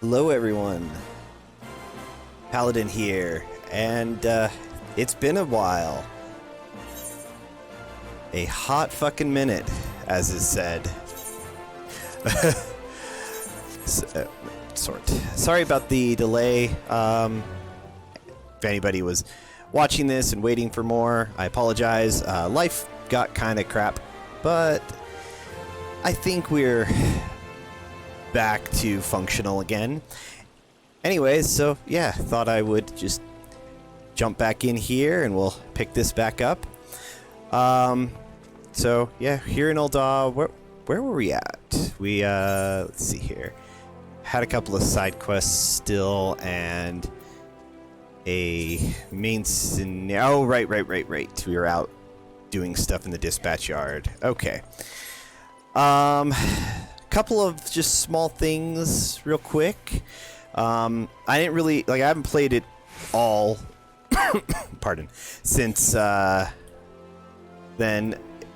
Hello everyone, Paladin here, and it's been a while. A hot fucking minute, as is said. Sorry about the delay. If anybody was watching this and waiting for more, I apologize. Life got kind of crap, but I think we're back to functional again. Anyways, so yeah, thought I would just jump back in here and we'll pick this back up. So yeah, here in Ul'Dah, where were we at? We let's see here. Had a couple of side quests still and a main scenario. Oh, right. We were out doing stuff in the dispatch yard. Okay. Couple of just small things real quick. I didn't really, I haven't played it all, pardon, since then.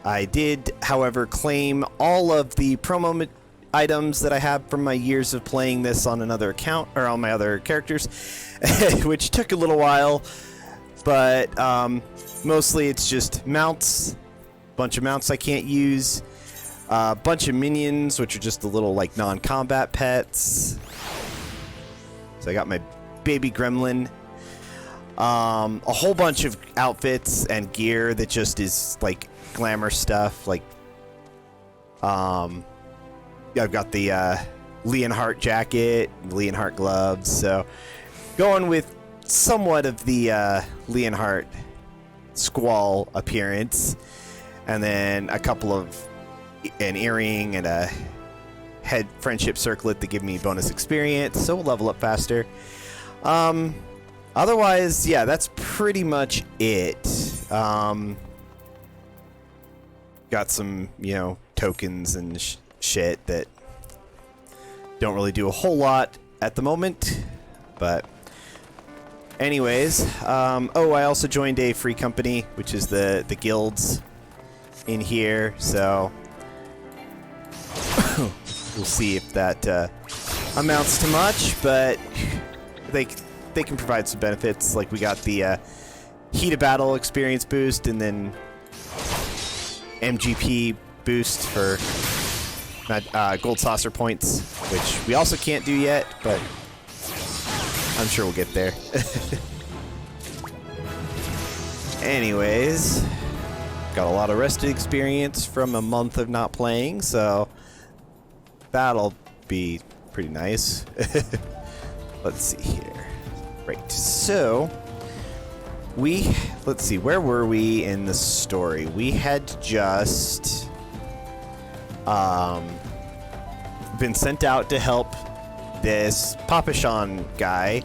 I did, however, claim all of the promo items that I have from my years of playing this on another account, or on my other characters, which took a little while, but mostly it's just mounts, bunch of mounts I can't use, a bunch of minions, which are just the little, like, non-combat pets. So I got my baby gremlin. A whole bunch of outfits and gear that just is, like, glamour stuff. Like, I've got the Leonhardt jacket, Leonhardt gloves. So going with somewhat of the Leonhardt squall appearance. And then a couple of an earring and a head friendship circlet that give me bonus experience, so we'll level up faster. Otherwise, yeah, that's pretty much it. Got some, tokens and shit that don't really do a whole lot at the moment, but anyways, oh, I also joined a free company, which is the guilds in here, so we'll see if that amounts to much, but they can provide some benefits. Like, we got the heat of battle experience boost, and then MGP boost for gold saucer points, which we also can't do yet, but I'm sure we'll get there. Anyways, got a lot of rested experience from a month of not playing, so that'll be pretty nice. Let's see here. Right, so let's see, where were we in the story? We had just been sent out to help this Papashan guy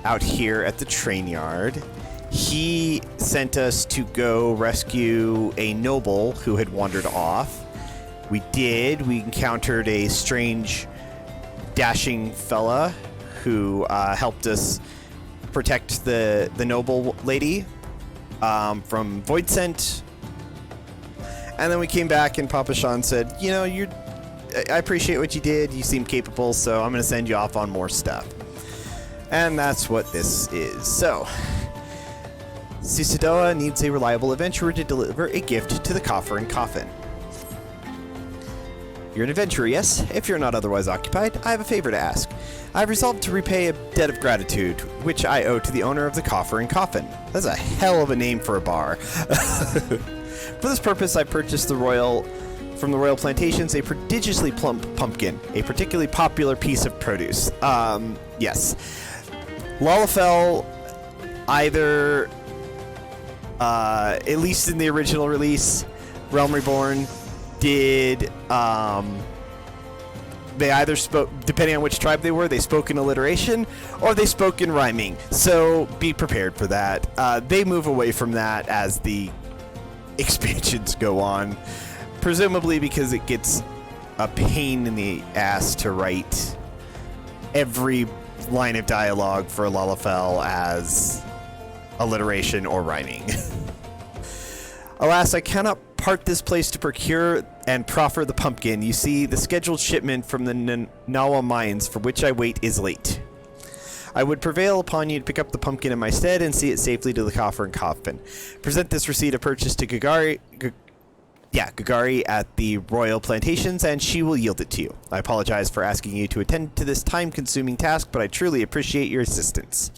out here at the train yard. He sent us to go rescue a noble who had wandered off. We did. We encountered a strange, dashing fella who helped us protect the noble lady from Void Scent. And then we came back and Papa Sean said, I appreciate what you did. You seem capable, so I'm going to send you off on more stuff. And that's what this is. So, Sisadoa needs a reliable adventurer to deliver a gift to the coffer and coffin. You're an adventurer, yes? If you're not otherwise occupied, I have a favor to ask. I've resolved to repay a debt of gratitude, which I owe to the owner of the coffer and coffin. That's a hell of a name for a bar. For this purpose, I purchased from the royal plantations a prodigiously plump pumpkin, a particularly popular piece of produce. Yes. Lalafell either, at least in the original release, Realm Reborn, did, they either spoke, depending on which tribe they were, they spoke in alliteration, or they spoke in rhyming. So be prepared for that. They move away from that as the expansions go on, presumably because it gets a pain in the ass to write every line of dialogue for Lalafell as alliteration or rhyming. Alas, I cannot part this place to procure and proffer the pumpkin. You see, the scheduled shipment from the Nawa mines for which I wait is late. I would prevail upon you to pick up the pumpkin in my stead and see it safely to the coffer and coffin. Present this receipt of purchase to Gagari at the Royal Plantations, and she will yield it to you. I apologize for asking you to attend to this time-consuming task, but I truly appreciate your assistance.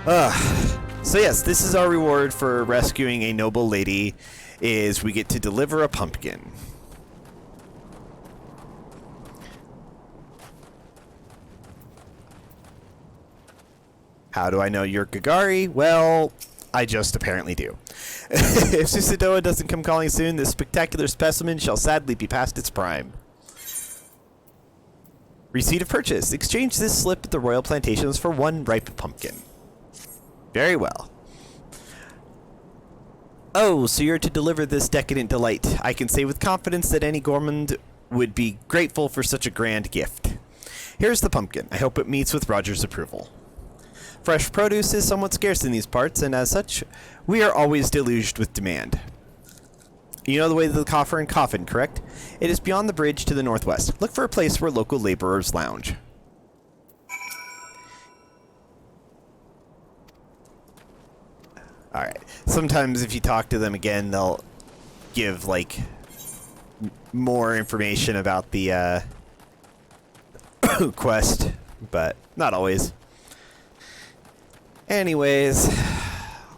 So yes, this is our reward for rescuing a noble lady, is we get to deliver a pumpkin. How do I know you're Gagari? Well, I just apparently do. If Susadoa doesn't come calling soon, this spectacular specimen shall sadly be past its prime. Receipt of purchase. Exchange this slip at the Royal Plantations for 1 ripe pumpkin. Very well. Oh, so you're to deliver this decadent delight. I can say with confidence that any gourmand would be grateful for such a grand gift. Here's the pumpkin. I hope it meets with Roger's approval. Fresh produce is somewhat scarce in these parts, and as such, we are always deluged with demand. You know the way to the coffer and coffin, correct? It is beyond the bridge to the northwest. Look for a place where local laborers lounge. Alright. Sometimes if you talk to them again, they'll give, like, more information about the, quest, but not always. Anyways,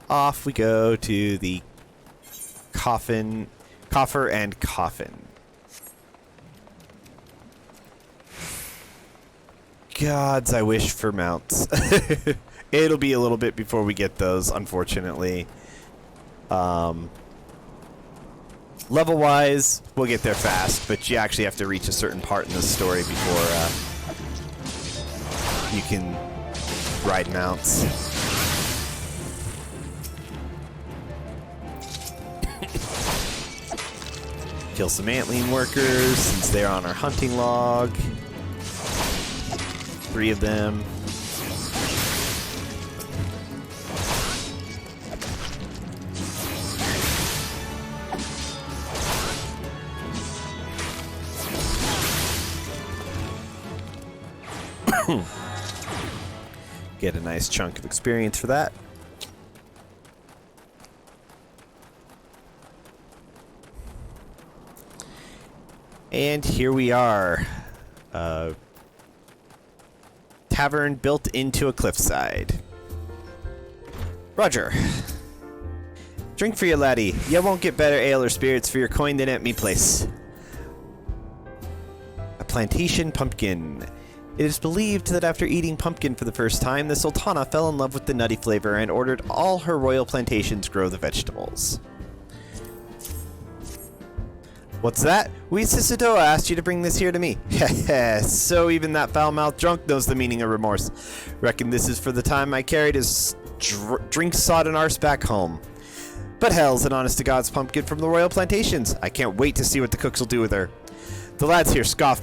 off we go to the coffer and coffin. Gods, I wish for mounts. It'll be a little bit before we get those, unfortunately. Level-wise, we'll get there fast, but you actually have to reach a certain part in the story before you can ride mounts. Kill some antling workers, since they're on our hunting log. 3 of them. Get a nice chunk of experience for that. And here we are. Tavern built into a cliffside. Roger. Drink for you, laddie. You won't get better ale or spirits for your coin than at me place. A plantation pumpkin. It is believed that after eating pumpkin for the first time, the Sultana fell in love with the nutty flavor and ordered all her royal plantations grow the vegetables. What's that? We Sisadoa asked you to bring this here to me. Heh, so even that foul-mouthed drunk knows the meaning of remorse. Reckon this is for the time I carried his drink-sodden arse back home. But hell's an honest-to-God's pumpkin from the royal plantations. I can't wait to see what the cooks will do with her. The lads here scoff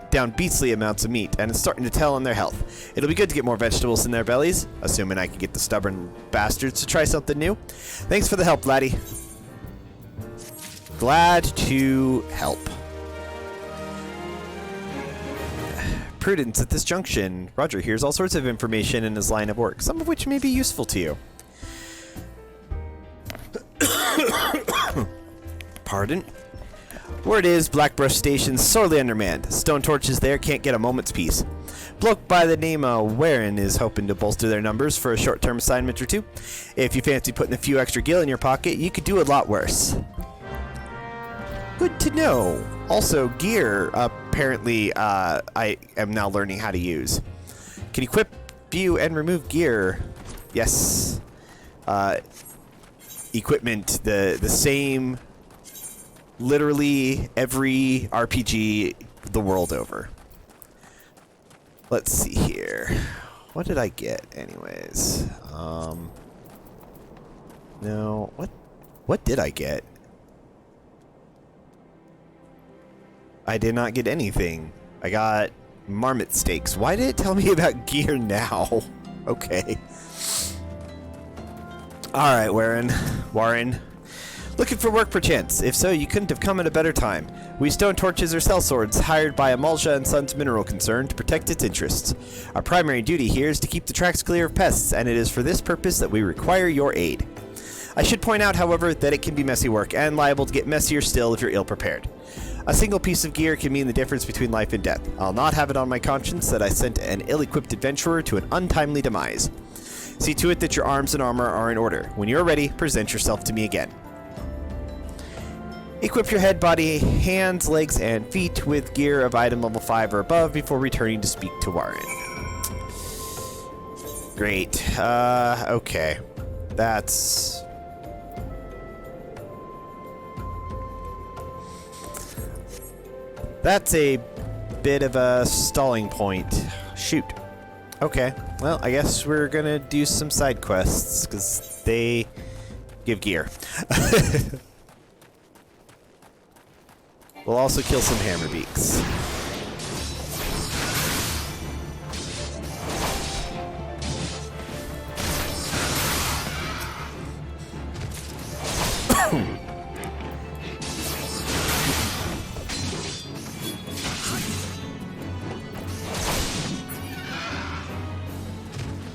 down beastly amounts of meat, and it's starting to tell on their health. It'll be good to get more vegetables in their bellies, assuming I can get the stubborn bastards to try something new. Thanks for the help, laddie. Glad to help. Prudence at this junction. Roger hears all sorts of information in his line of work, some of which may be useful to you. Pardon? Word is, Blackbrush Station's sorely undermanned. Stone torches there can't get a moment's peace. Bloke by the name of Warren is hoping to bolster their numbers for a short-term assignment or two. If you fancy putting a few extra gil in your pocket, you could do a lot worse. Good to know. Also, gear, apparently, I am now learning how to use. Can equip, view, and remove gear. Yes. Equipment, the same, literally every RPG the world over. Let's see here. What did I get, anyways? No, what did I get? I did not get anything. I got marmot steaks. Why did it tell me about gear now? Okay. Alright, Warren. Looking for work perchance? If so, you couldn't have come at a better time. We stone torches or sellswords, hired by Amalja and Sons Mineral Concern to protect its interests. Our primary duty here is to keep the tracks clear of pests, and it is for this purpose that we require your aid. I should point out, however, that it can be messy work, and liable to get messier still if you're ill-prepared. A single piece of gear can mean the difference between life and death. I'll not have it on my conscience that I sent an ill-equipped adventurer to an untimely demise. See to it that your arms and armor are in order. When you're ready, present yourself to me again. Equip your head, body, hands, legs, and feet with gear of item level 5 or above before returning to speak to Warren. Great. Okay. That's a bit of a stalling point. Shoot. Okay. Well, I guess we're gonna do some side quests, because they give gear. We'll also kill some hammerbeaks.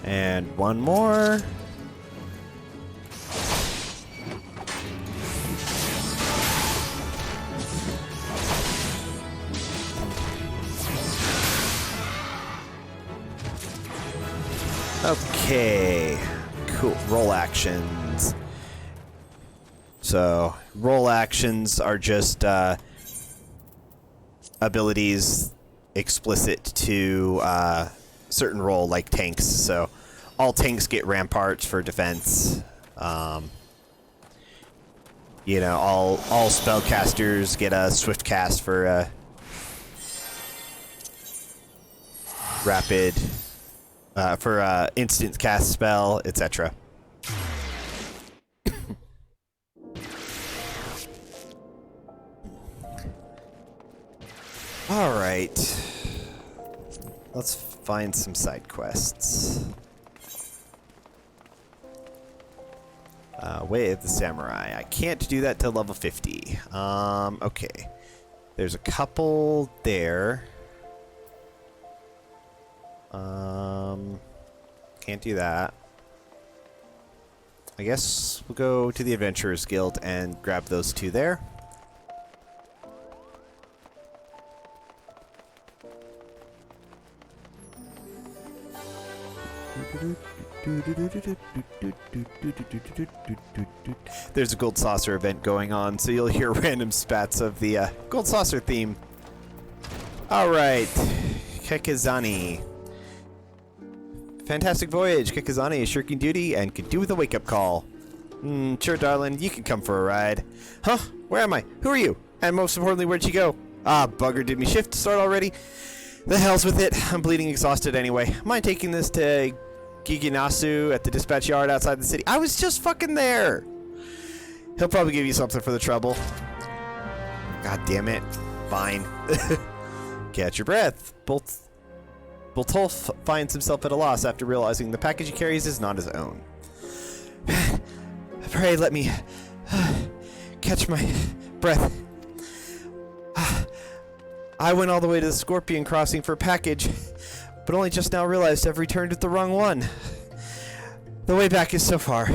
And one more. Okay, cool. Roll actions. So, roll actions are just abilities explicit to certain role, like tanks. So, all tanks get ramparts for defense. You know, all spellcasters get a swift cast for rapid. For instant cast spell, etc. Alright. Let's find some side quests. Way of the Samurai. I can't do that till level 50. Okay. There's a couple there. Can't do that. I guess we'll go to the Adventurers Guild and grab those two there. There's a Gold Saucer event going on, so you'll hear random spats of the Gold Saucer theme. Alright, Kekizani. Fantastic voyage. Kekizani is shirking duty and could do with a wake-up call. Sure, darling. You can come for a ride. Huh? Where am I? Who are you? And most importantly, where'd she go? Ah, bugger, did me shift start already? The hell's with it. I'm bleeding exhausted anyway. Mind taking this to Giginasu at the dispatch yard outside the city? I was just fucking there. He'll probably give you something for the trouble. God damn it. Fine. Catch your breath. Boltolf finds himself at a loss after realizing the package he carries is not his own. Pray let me catch my breath. I went all the way to the Scorpion Crossing for a package, but only just now realized I've returned with the wrong one. The way back is so far.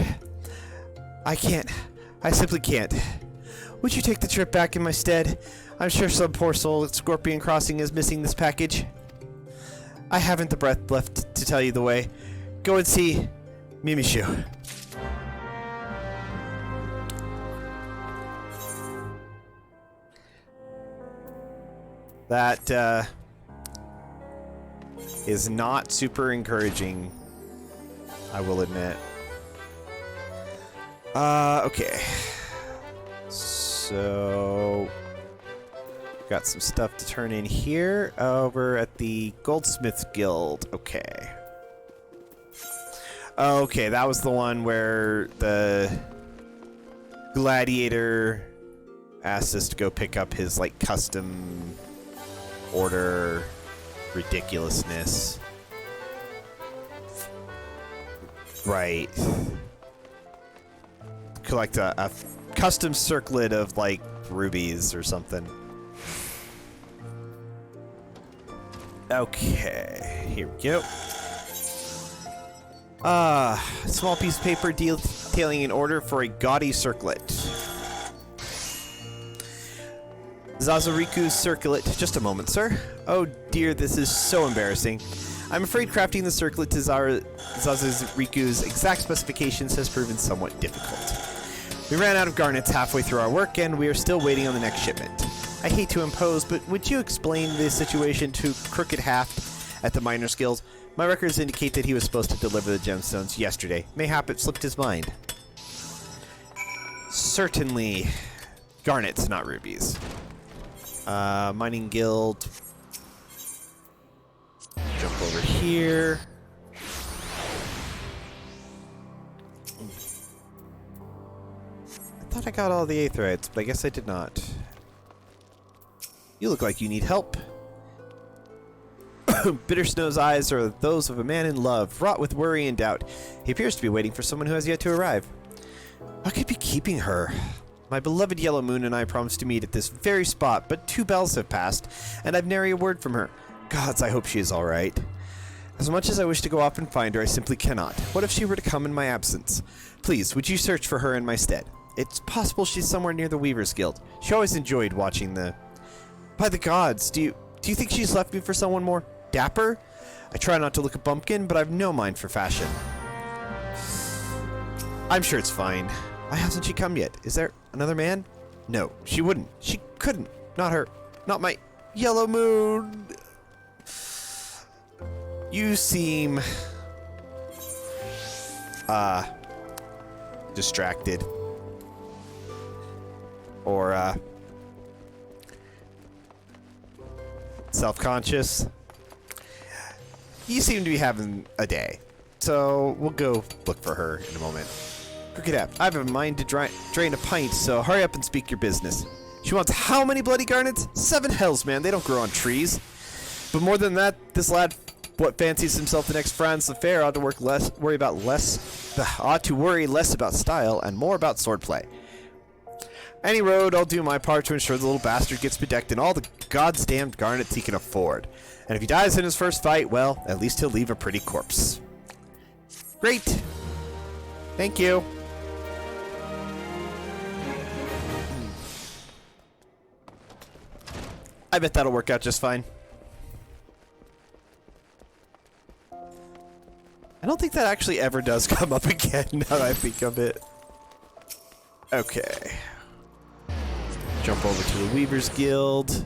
I can't. I simply can't. Would you take the trip back in my stead? I'm sure some poor soul at Scorpion Crossing is missing this package. I haven't the breath left to tell you the way. Go and see Mimishu. That is not super encouraging, I will admit. Okay. So got some stuff to turn in here over at the Goldsmith Guild. Okay. Okay, that was the one where the gladiator asked us to go pick up his, like, custom order ridiculousness. Right. Collect a custom circlet of, like, rubies or something. Okay, here we go. Small piece of paper detailing an order for a gaudy circlet. Zazariku's circlet. Just a moment, sir. Oh dear, this is so embarrassing. I'm afraid crafting the circlet to Zazariku's exact specifications has proven somewhat difficult. We ran out of garnets halfway through our work, and we are still waiting on the next shipment. I hate to impose, but would you explain the situation to Crooked Haft at the Miners Guild? My records indicate that he was supposed to deliver the gemstones yesterday. Mayhap it slipped his mind. Certainly. Garnets, not rubies. Mining Guild. Jump over here. I thought I got all the aetherites, but I guess I did not. You look like you need help. Bittersnow's eyes are those of a man in love, wrought with worry and doubt. He appears to be waiting for someone who has yet to arrive. What could be keeping her? My beloved Yellow Moon and I promised to meet at this very spot, but 2 bells have passed, and I've nary a word from her. Gods, I hope she is all right. As much as I wish to go off and find her, I simply cannot. What if she were to come in my absence? Please, would you search for her in my stead? It's possible she's somewhere near the Weavers Guild. She always enjoyed watching the... By the gods, do you think she's left me for someone more dapper? I try not to look a bumpkin, but I've no mind for fashion. I'm sure it's fine. Why hasn't she come yet? Is there another man? No, she wouldn't. She couldn't. Not her. Not my Yellow Moon. You seem... distracted. Or, self-conscious. You seem to be having a day. So, we'll go look for her in a moment. Crooked App, I have a mind to drain a pint, so hurry up and speak your business. She wants how many bloody garnets? 7 hells, man. They don't grow on trees. But more than that, this lad, what fancies himself the next Franz the Fair, ought to worry less about style and more about swordplay. Any road, I'll do my part to ensure the little bastard gets bedecked in all the god's damned garnets he can afford. And if he dies in his first fight, well, at least he'll leave a pretty corpse. Great. Thank you. I bet that'll work out just fine. I don't think that actually ever does come up again, now that I think of it. Okay. Jump over to the Weavers Guild.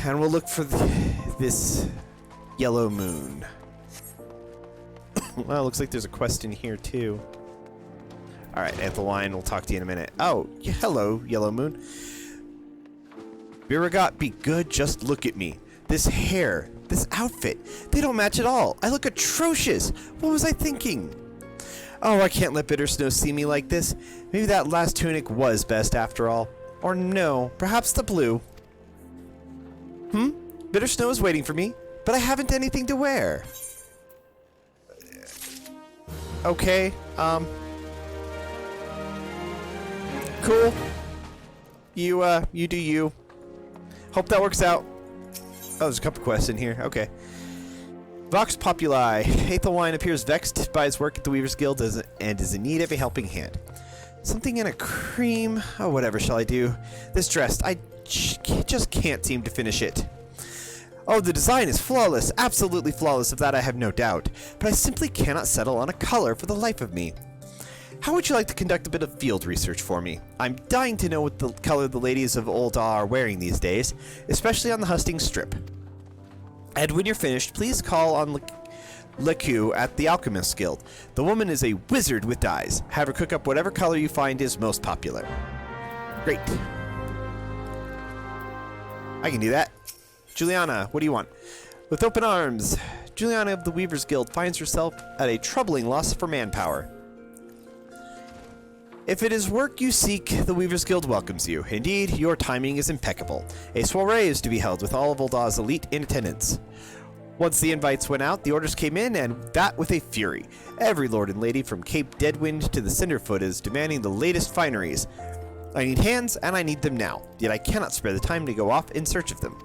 And we'll look for this Yellow Moon. Well, looks like there's a quest in here, too. Alright, Ethelwine, we'll talk to you in a minute. Oh, hello, Yellow Moon. Biragot, be good, just look at me. This hair, this outfit, they don't match at all. I look atrocious. What was I thinking? Oh, I can't let Bittersnow see me like this. Maybe that last tunic was best after all. Or no, perhaps the blue. Bittersnow is waiting for me, but I haven't anything to wear. Okay, cool. You do you. Hope that works out. Oh, there's a couple quests in here. Okay. Vox Populi. Ethelwine appears vexed by his work at the Weavers Guild and is in need of a helping hand. Something in a cream? Oh, whatever shall I do? This dress, I just can't seem to finish it. Oh, the design is flawless. Absolutely flawless, of that I have no doubt. But I simply cannot settle on a color for the life of me. How would you like to conduct a bit of field research for me? I'm dying to know what the color the ladies of Ul'Dah are wearing these days, especially on the hustings strip. And when you're finished, please call on Leku at the Alchemist Guild. The woman is a wizard with dyes. Have her cook up whatever color you find is most popular. Great. I can do that. Juliana, what do you want? With open arms, Juliana of the Weavers Guild finds herself at a troubling loss for manpower. If it is work you seek, the Weavers Guild welcomes you. Indeed, your timing is impeccable. A soiree is to be held with all of Ul'Dah's elite in attendance. Once the invites went out, the orders came in, and that with a fury. Every lord and lady from Cape Deadwind to the Cinderfoot is demanding the latest fineries. I need hands, and I need them now, yet I cannot spare the time to go off in search of them.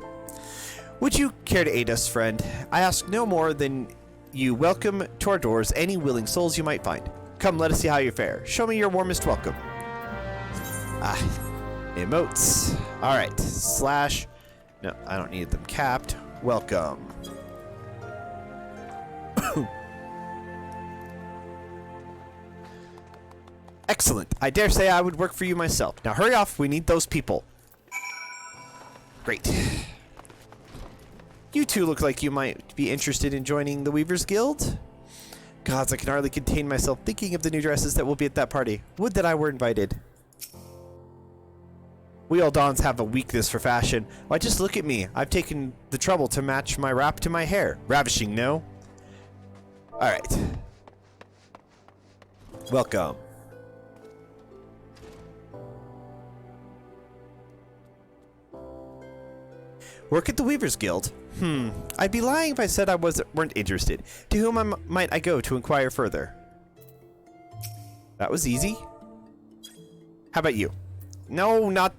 Would you care to aid us, friend? I ask no more than you welcome to our doors any willing souls you might find. Come, let us see how you fare. Show me your warmest welcome. Ah, emotes. Alright, slash... No, I don't need them capped. Welcome. Excellent. I dare say I would work for you myself. Now hurry off, we need those people. Great. You two look like you might be interested in joining the Weavers Guild. Gods, I can hardly contain myself thinking of the new dresses that will be at that party. Would that I were invited. We Ul'Dahs have a weakness for fashion. Why, just look at me. I've taken the trouble to match my wrap to my hair. Ravishing, no? Alright. Welcome. Work at the Weavers Guild? I'd be lying if I said I weren't interested. To whom might I go to inquire further? That was easy. How about you? No, not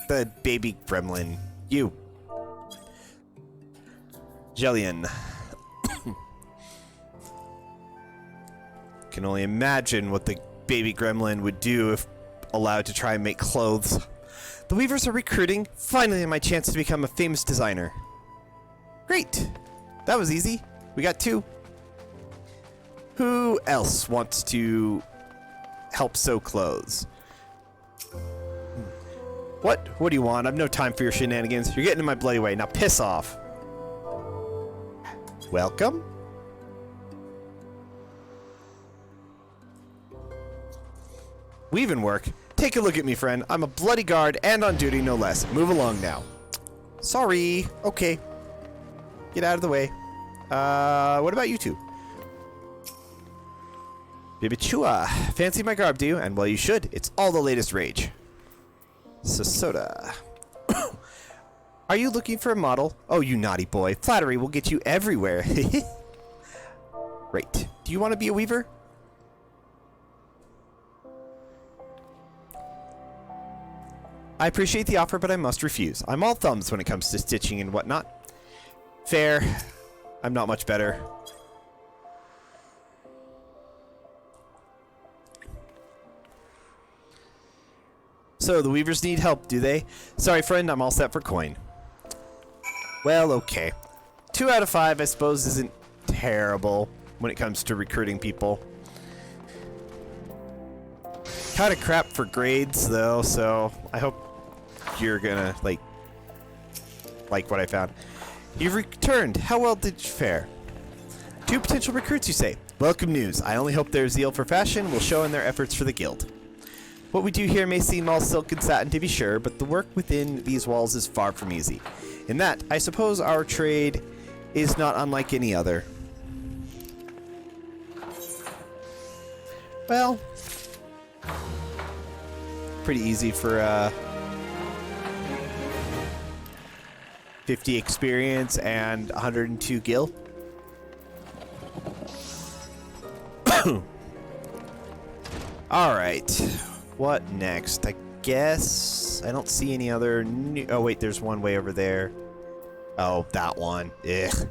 the baby gremlin. You. Jillian. Can only imagine what the baby gremlin would do if allowed to try and make clothes. The Weavers are recruiting. Finally, my chance to become a famous designer. Great. That was easy. We got 2. Who else wants to help sew clothes? What? What do you want? I've no time for your shenanigans. You're getting in my bloody way. Now piss off. Welcome? Weaving work? Take a look at me, friend. I'm a bloody guard and on duty, no less. Move along now. Sorry. Okay. Get out of the way. What about you two? Bibichua. Fancy my garb, do you? And well, you should. It's all the latest rage. Soda. Are you looking for a model? Oh, you naughty boy. Flattery will get you everywhere. Right. Do you want to be a weaver? I appreciate the offer, but I must refuse. I'm all thumbs when it comes to stitching and whatnot. Fair. I'm not much better. So, the weavers need help, do they? Sorry, friend, I'm all set for coin. Well, okay. 2 out of 5, I suppose, isn't terrible when it comes to recruiting people. Kind of crap for grades, though, so I hope you're gonna, like what I found. You've returned. How well did you fare? 2 potential recruits, you say? Welcome news. I only hope their zeal for fashion will show in their efforts for the guild. What we do here may seem all silk and satin, to be sure, but the work within these walls is far from easy. In that, I suppose our trade is not unlike any other. Well, pretty easy for 50 experience and 102 gil. Alright, what next? I guess I don't see any other new... Oh wait, there's one way over there. Oh, that one. Ugh.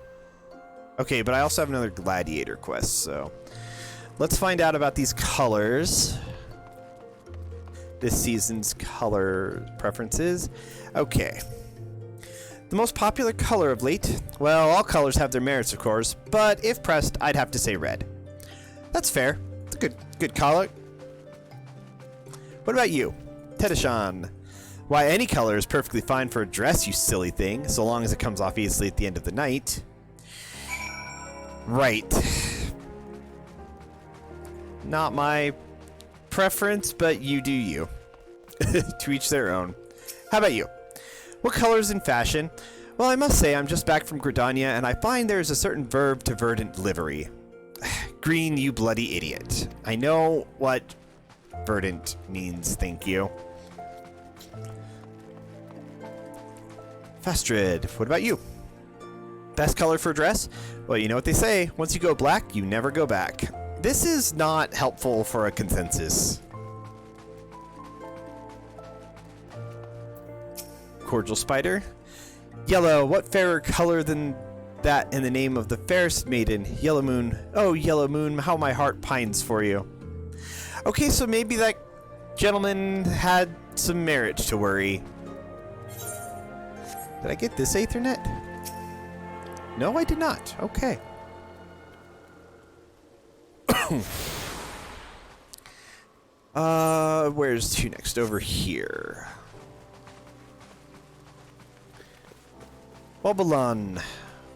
Okay, but I also have another gladiator quest, so... Let's find out about these colors. This season's color preferences. Okay. The most popular color of late? Well, all colors have their merits, of course, but if pressed, I'd have to say red. That's fair. It's a good color. What about you? Tedeshan. Why, any color is perfectly fine for a dress, you silly thing, so long as it comes off easily at the end of the night. Right. Not my preference, but you do you. To each their own. How about you? What colors in fashion? Well, I must say I'm just back from Gridania, and I find there's a certain verb to verdant livery. Green, you bloody idiot. I know what verdant means, thank you. Fastrid, what about you? Best color for a dress? Well, you know what they say. Once you go black, you never go back. This is not helpful for a consensus. Cordial spider. Yellow, what fairer color than that in the name of the fairest maiden? Yellow moon. Oh, yellow moon, how my heart pines for you. Okay, so maybe that gentleman had some merit to worry. Did I get this Aethernet? No, I did not. Okay. Where's to next? Over here. Babylon,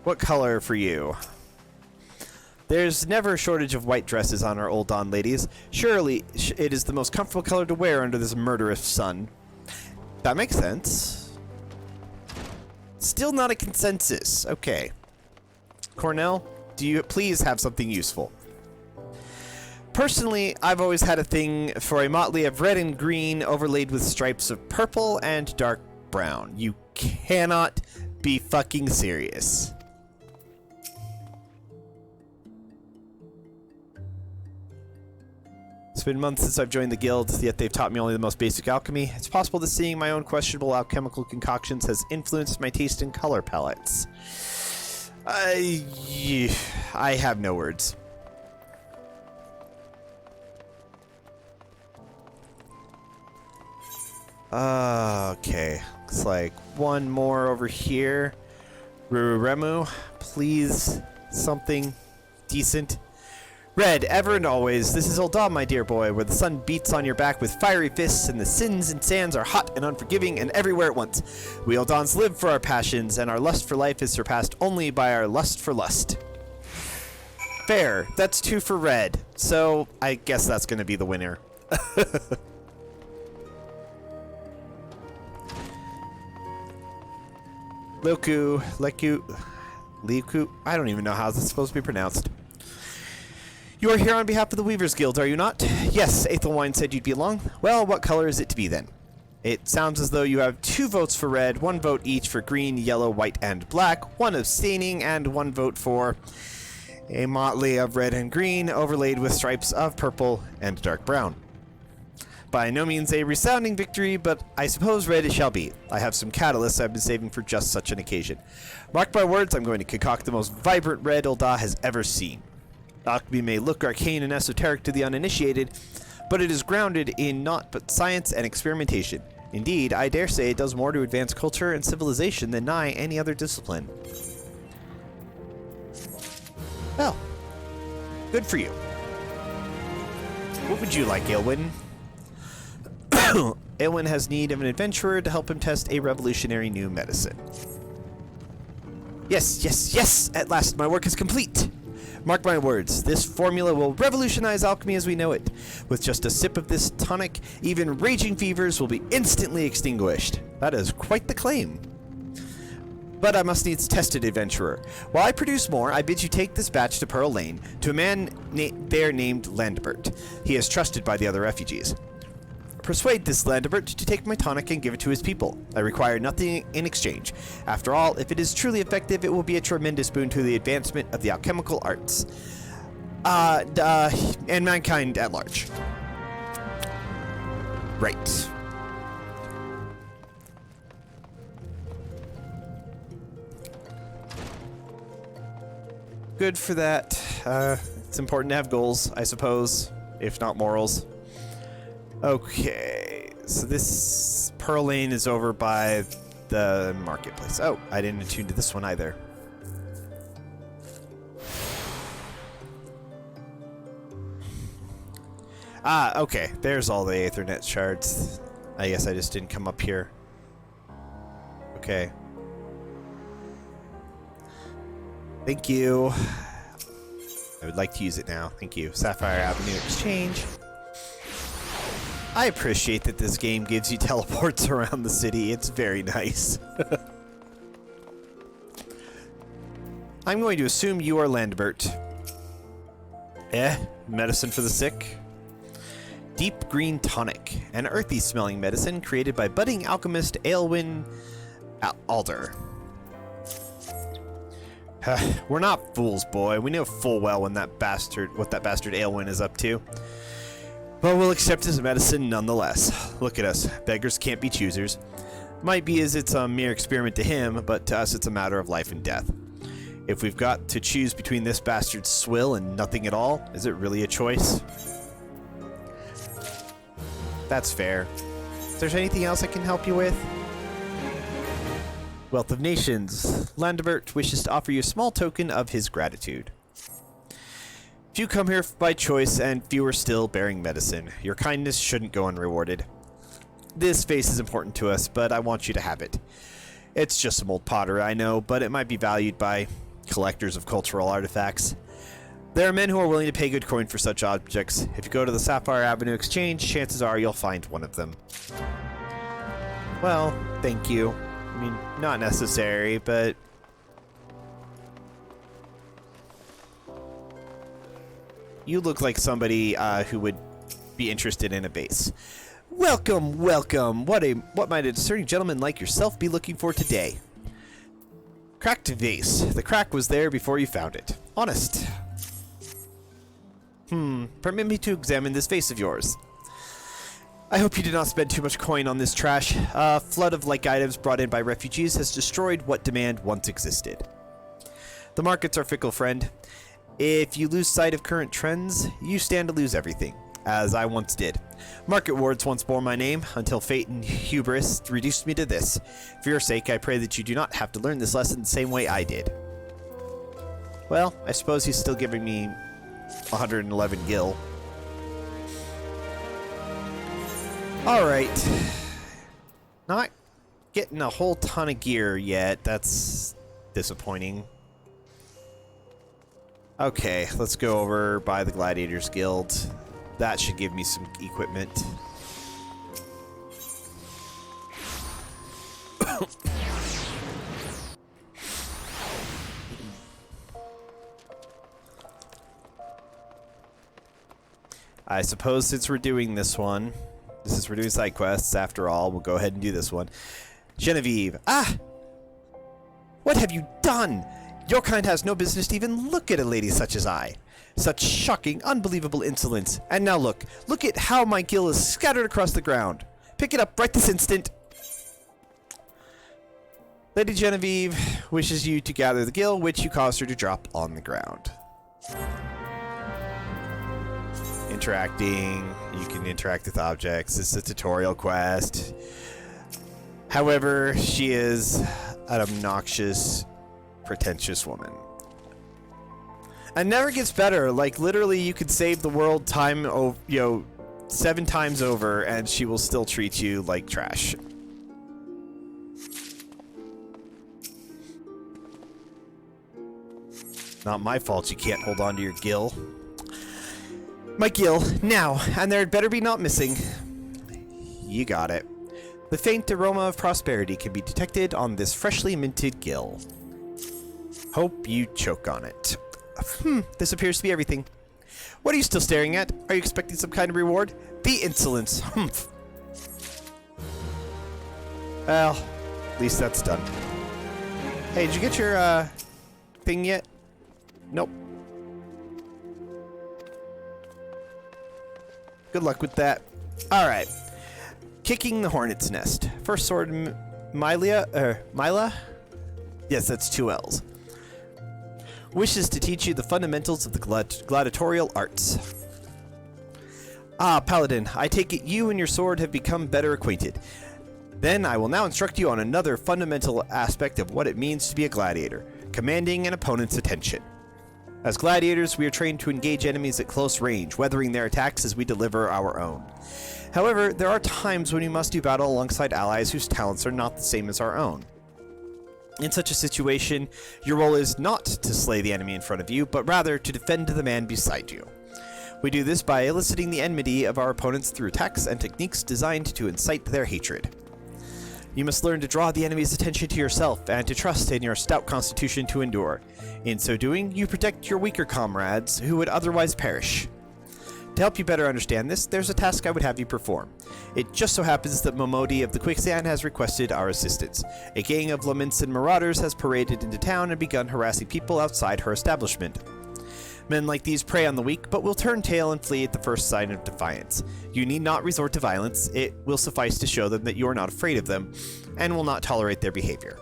what color for you? There's never a shortage of white dresses on our Ul'Dah ladies. Surely it is the most comfortable color to wear under this murderous sun. That makes sense. Still not a consensus. Okay. Cornell, do you please have something useful? Personally, I've always had a thing for a motley of red and green overlaid with stripes of purple and dark brown. You cannot be fucking serious. It's been months since I've joined the guild, yet they've taught me only the most basic alchemy. It's possible that seeing my own questionable alchemical concoctions has influenced my taste in color palettes. I have no words. Okay. Looks like one more over here. Remu, please, something decent. Red, ever and always, this is Ul'Dah, my dear boy, where the sun beats on your back with fiery fists and the sins and sands are hot and unforgiving and everywhere at once. We Ul'Dahs live for our passions, and our lust for life is surpassed only by our lust for lust. Fair. That's 2 for red, so I guess that's going to be the winner. Liku, I don't even know how this is supposed to be pronounced. You are here on behalf of the Weavers Guild, are you not? Yes, Aethelwine said you'd be along. Well, what color is it to be then? It sounds as though you have 2 votes for red, 1 vote each for green, yellow, white, and black, 1 abstaining, and 1 vote for a motley of red and green overlaid with stripes of purple and dark brown. By no means a resounding victory, but I suppose red it shall be. I have some catalysts I've been saving for just such an occasion. Mark my words, I'm going to concoct the most vibrant red Ul'Dah has ever seen. Alchemy may look arcane and esoteric to the uninitiated, but it is grounded in naught but science and experimentation. Indeed, I dare say it does more to advance culture and civilization than nigh any other discipline. Well, good for you. What would you like, Aelwyn? Aelwyn has need of an adventurer to help him test a revolutionary new medicine. Yes, yes, yes! At last my work is complete! Mark my words, this formula will revolutionize alchemy as we know it. With just a sip of this tonic, even raging fevers will be instantly extinguished. That is quite the claim. But I must needs test it, adventurer. While I produce more, I bid you take this batch to Pearl Lane, to a man there named Landbert. He is trusted by the other refugees. Persuade this Landbert to take my tonic and give it to his people. I require nothing in exchange. After all, if it is truly effective, it will be a tremendous boon to the advancement of the alchemical arts. And mankind at large. Right. Good for that. It's important to have goals, I suppose, if not morals. Okay, so this Pearl Lane is over by the marketplace. Oh, I didn't attune to this one either. Ah, okay, there's all the Aethernet shards. I guess I just didn't come up here. Okay. Thank you. I would like to use it now. Thank you. Sapphire Avenue Exchange. I appreciate that this game gives you teleports around the city. It's very nice. I'm going to assume you are Landbert. Medicine for the sick. Deep Green Tonic. An earthy smelling medicine created by budding alchemist Aelwyn Alder. We're not fools, boy. We know full well what that bastard Aelwyn is up to. But we'll accept his medicine nonetheless. Look at us. Beggars can't be choosers. Might be as it's a mere experiment to him, but to us it's a matter of life and death. If we've got to choose between this bastard's swill and nothing at all, is it really a choice? That's fair. Is there anything else I can help you with? Wealth of Nations. Landebert wishes to offer you a small token of his gratitude. Few come here by choice, and fewer still bearing medicine. Your kindness shouldn't go unrewarded. This vase is important to us, but I want you to have it. It's just some old pottery, I know, but it might be valued by collectors of cultural artifacts. There are men who are willing to pay good coin for such objects. If you go to the Sapphire Avenue Exchange, chances are you'll find one of them. Well, thank you. I mean, not necessary, but... You look like somebody who would be interested in a base. Welcome, welcome! What might a discerning gentleman like yourself be looking for today? Cracked vase. The crack was there before you found it. Honest. Permit me to examine this vase of yours. I hope you did not spend too much coin on this trash. A flood of like items brought in by refugees has destroyed what demand once existed. The markets are fickle, friend. If you lose sight of current trends, you stand to lose everything, as I once did. Market wards once bore my name, until fate and hubris reduced me to this. For your sake, I pray that you do not have to learn this lesson the same way I did. Well, I suppose he's still giving me 111 gil. Alright. Not getting a whole ton of gear yet. That's disappointing. Okay, let's go over by the Gladiators Guild. That should give me some equipment. I suppose since we're doing this one, we're doing side quests after all, we'll go ahead and do this one. Genevieve. Ah! What have you done? Your kind has no business to even look at a lady such as I. Such shocking, unbelievable insolence. And now look at how my gil is scattered across the ground. Pick it up right this instant. Lady Genevieve wishes you to gather the gil, which you caused her to drop on the ground. Interacting. You can interact with objects. This is a tutorial quest. However, she is an obnoxious, pretentious woman. And never gets better. Like, literally, you could save the world 7 times over, and she will still treat you like trash. Not my fault you can't hold on to your gil. My gil, now, and there had better be not missing. You got it. The faint aroma of prosperity can be detected on this freshly minted gil. Hope you choke on it. This appears to be everything. What are you still staring at? Are you expecting some kind of reward? The insolence. Humph. Well, at least that's done. Hey, did you get your, thing yet? Nope. Good luck with that. Alright. Kicking the Hornet's Nest. First sword, Mila? Yes, that's 2 L's. Wishes to teach you the fundamentals of the gladiatorial arts. Ah, Paladin, I take it you and your sword have become better acquainted. Then I will now instruct you on another fundamental aspect of what it means to be a gladiator, commanding an opponent's attention. As gladiators, we are trained to engage enemies at close range, weathering their attacks as we deliver our own. However, there are times when we must do battle alongside allies whose talents are not the same as our own. In such a situation, your role is not to slay the enemy in front of you, but rather to defend the man beside you. We do this by eliciting the enmity of our opponents through attacks and techniques designed to incite their hatred. You must learn to draw the enemy's attention to yourself and to trust in your stout constitution to endure. In so doing, you protect your weaker comrades who would otherwise perish. To help you better understand this, there's a task I would have you perform. It just so happens that Momodi of the Quicksand has requested our assistance. A gang of laments and marauders has paraded into town and begun harassing people outside her establishment. Men like these prey on the weak, but will turn tail and flee at the first sign of defiance. You need not resort to violence. It will suffice to show them that you are not afraid of them, and will not tolerate their behavior.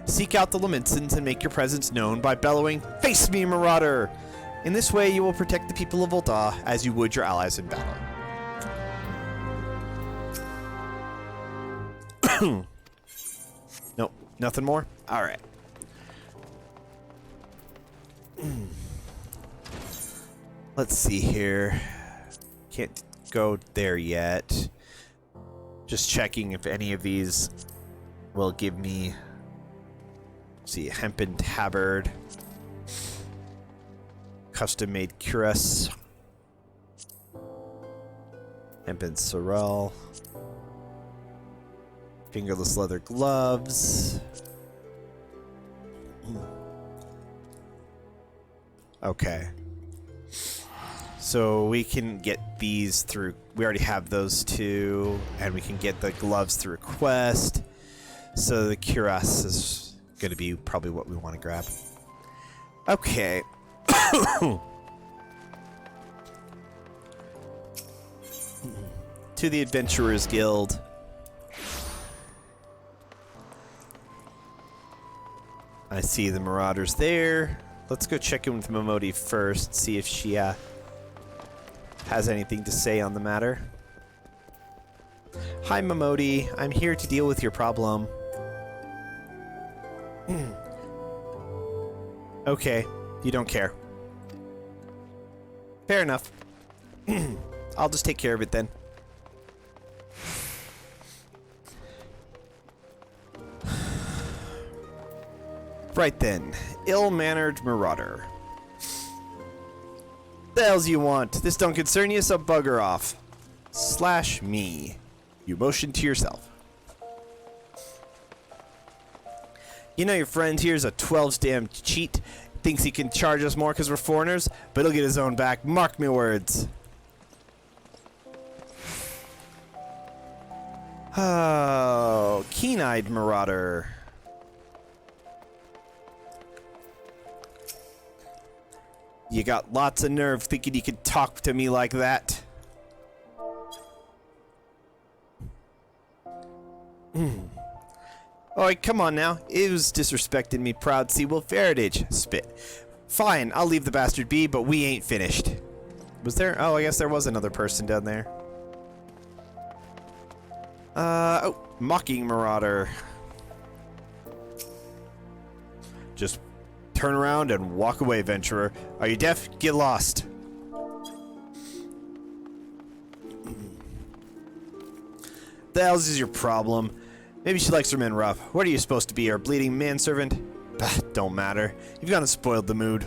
Seek out the Lamensons and make your presence known by bellowing, "Face me, marauder!" In this way, you will protect the people of Ul'Dah as you would your allies in battle. Nope, nothing more? Alright. Let's see here. Can't go there yet. Just checking if any of these will give me... see, hempen tabard. Custom-made cuirass. Hempen sorrel. Fingerless leather gloves. Okay. So we can get these through... we already have those two. And we can get the gloves through quest. So the cuirass is going to be probably what we want to grab. Okay. To the Adventurers Guild. I see the Marauders there. Let's go check in with Momodi first, see if she has anything to say on the matter. Hi, Momodi. I'm here to deal with your problem. Okay, you don't care. Fair enough. I'll just take care of it then. Right then, ill-mannered marauder. The hell's you want? This don't concern you, so bugger off. Slash me. You motion to yourself. You know your friend here's a 12's damn cheat. Thinks he can charge us more because we're foreigners, but he'll get his own back. Mark me words. Oh, keen-eyed marauder. You got lots of nerve thinking you could talk to me like that. Alright, come on now. It was disrespecting me, proud Seawolf heritage. Spit. Fine, I'll leave the bastard be, but we ain't finished. Was there? Oh, I guess there was another person down there. Oh, mocking marauder. Just turn around and walk away, venturer. Are you deaf? Get lost. The hell's is your problem? Maybe she likes her men rough. What are you supposed to be, our bleeding manservant? Bah, don't matter. You've gone and spoiled the mood.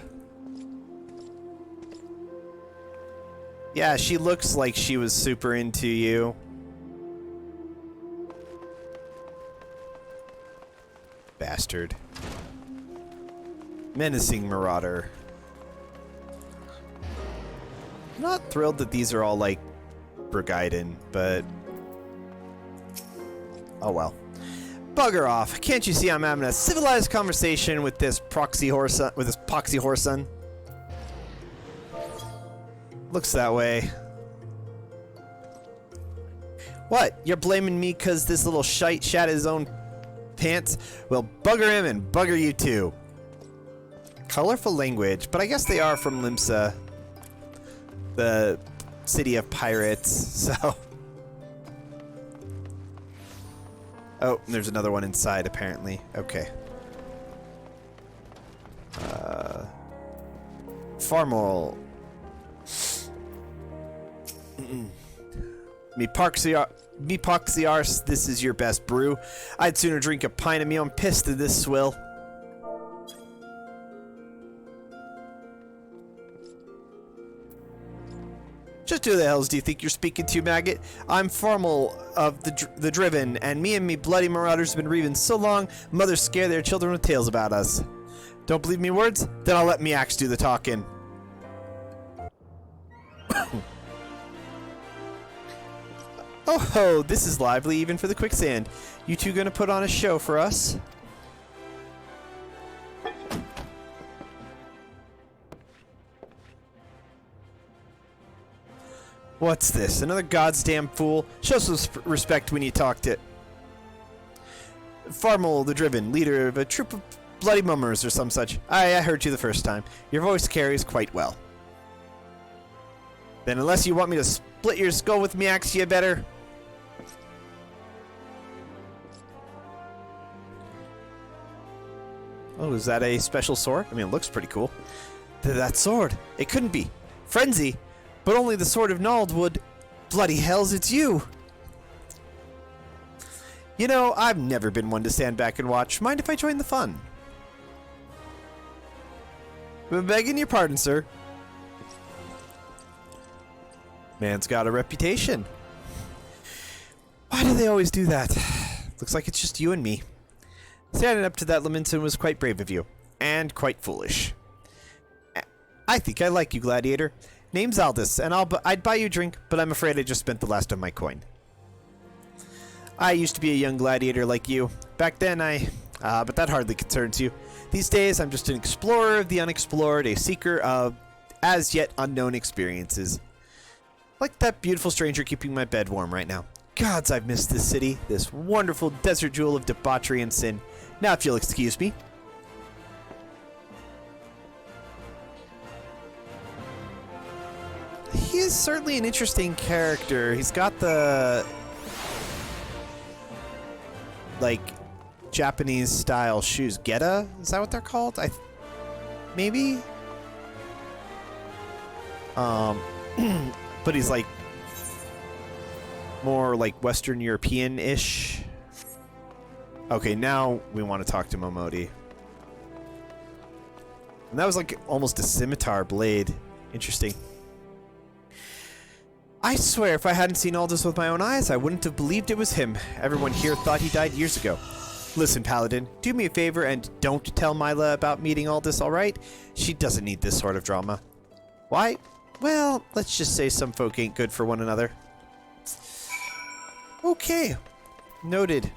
Yeah, she looks like she was super into you. Bastard. Menacing marauder. I'm not thrilled that these are all like Brigaiden, but oh well. Bugger off. Can't you see I'm having a civilized conversation with this poxy whoreson? Looks that way. What? You're blaming me because this little shite shat his own pants? Well, bugger him and bugger you too. Colorful language, but I guess they are from Limsa, the city of pirates, so... Oh, there's another one inside, apparently. Okay. Farmall. Me poxy arse, this is your best brew. I'd sooner drink a pint of me own piss than this swill. Just who the hells do you think you're speaking to, maggot? I'm Farmall of the Driven, and me bloody marauders have been reaving so long, mothers scare their children with tales about us. Don't believe me words? Then I'll let me axe do the talking. Oh ho, this is lively even for the quicksand. You two gonna put on a show for us? What's this? Another goddamn fool? Show some respect when you talk to... Farmel the Driven, leader of a troop of bloody mummers or some such. I heard you the first time. Your voice carries quite well. Then unless you want me to split your skull with me axe, you better... Oh, is that a special sword? I mean, it looks pretty cool. That sword! It couldn't be. Frenzy! But only the sword of Nald would... Bloody hells, it's you! You know, I've never been one to stand back and watch. Mind if I join the fun? I'm begging your pardon, sir. Man's got a reputation. Why do they always do that? Looks like it's just you and me. Standing up to that Leminson was quite brave of you. And quite foolish. I think I like you, Gladiator. Name's Aldous, and I'd buy you a drink, but I'm afraid I just spent the last of my coin. I used to be a young gladiator like you. Back then but that hardly concerns you. These days, I'm just an explorer of the unexplored, a seeker of as yet unknown experiences. Like that beautiful stranger keeping my bed warm right now. Gods, I've missed this city, this wonderful desert jewel of debauchery and sin. Now, if you'll excuse me. He is certainly an interesting character. He's got the... like, Japanese style shoes. Geta? Is that what they're called? Maybe? But he's like more like Western European-ish. Okay, now we want to talk to Momodi. And that was like almost a scimitar blade. Interesting. I swear, if I hadn't seen all this with my own eyes, I wouldn't have believed it was him. Everyone here thought he died years ago. Listen, Paladin, do me a favor and don't tell Mila about meeting Aldous, alright? She doesn't need this sort of drama. Why? Well, let's just say some folk ain't good for one another. Okay. Noted.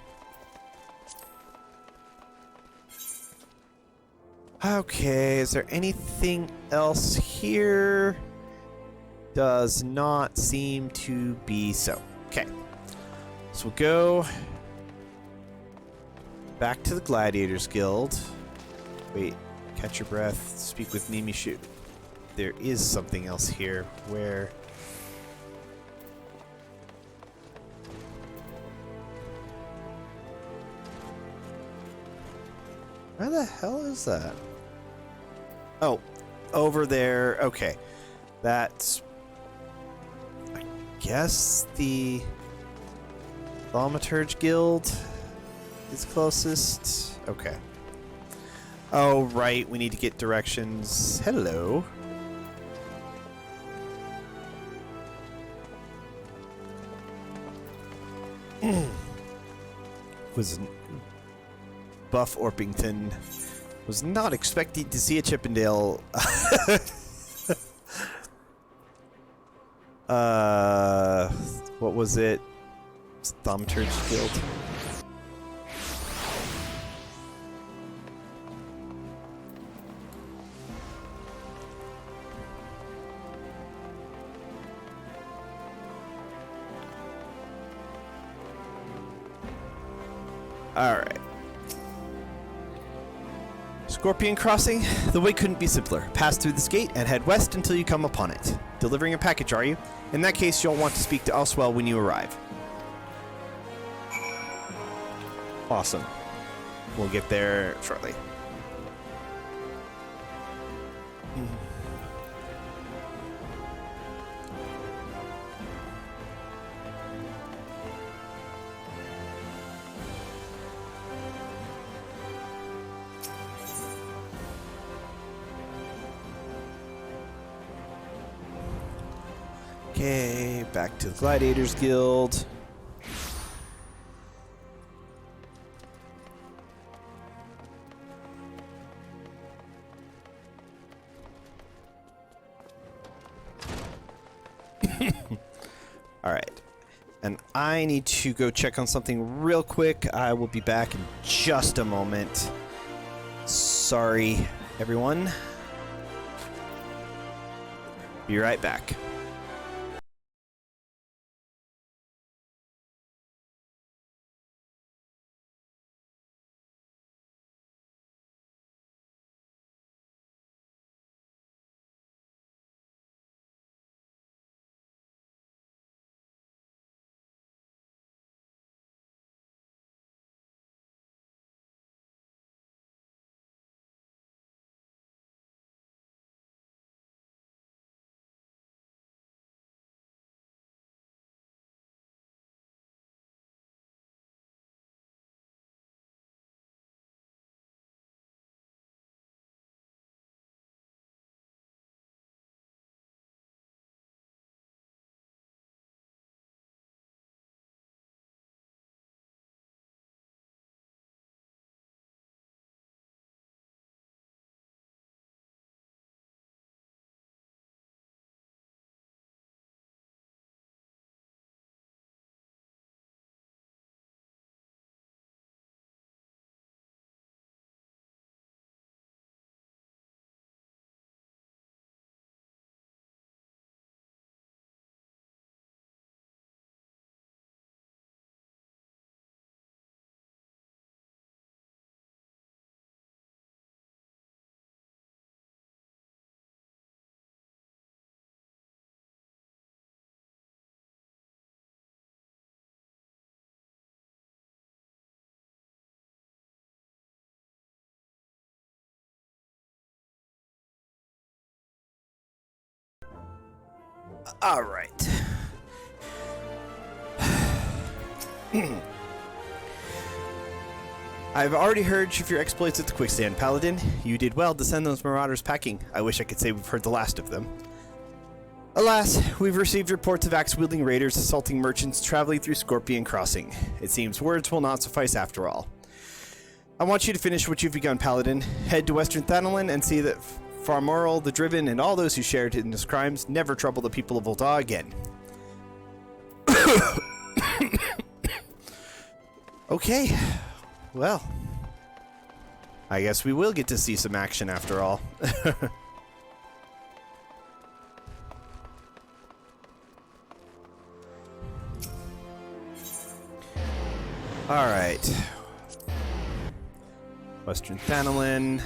Okay, is there anything else here? Does not seem to be so. Okay. So we'll go back to the Gladiators Guild. Wait, catch your breath. Speak with Mimi. Shoot. There is something else here. Where? Where the hell is that? Oh, over there. Okay. That's... I guess the Thaumaturge Guild is closest. Okay. Oh, right. We need to get directions. Hello. Was Buff Orpington was not expecting to see a Chippendale. What was it? Thaumaturge Guild. Alright. Scorpion Crossing? The way couldn't be simpler. Pass through this gate and head west until you come upon it. Delivering a package, are you? In that case, you'll want to speak to Oswell when you arrive. Awesome. We'll get there shortly. Okay, back to the Gladiators Guild. Alright. And I need to go check on something real quick. I will be back in just a moment. Sorry, everyone. Be right back. All right. I've already heard of your exploits at the Quicksand, Paladin. You did well to send those marauders packing. I wish I could say we've heard the last of them. Alas, we've received reports of axe-wielding raiders assaulting merchants traveling through Scorpion Crossing. It seems words will not suffice after all. I want you to finish what you've begun, Paladin. Head to Western Thanalan and see that Farmoral, the Driven, and all those who shared in his crimes never trouble the people of Ul'Dah again. Okay. Well, I guess we will get to see some action after all. Alright. Western Thanalan.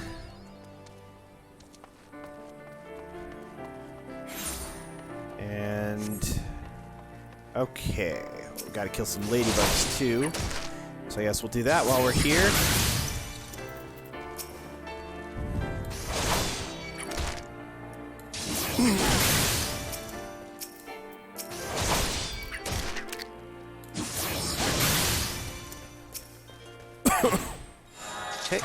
And... okay. We gotta kill some ladybugs too. So I guess we'll do that while we're here. Okay.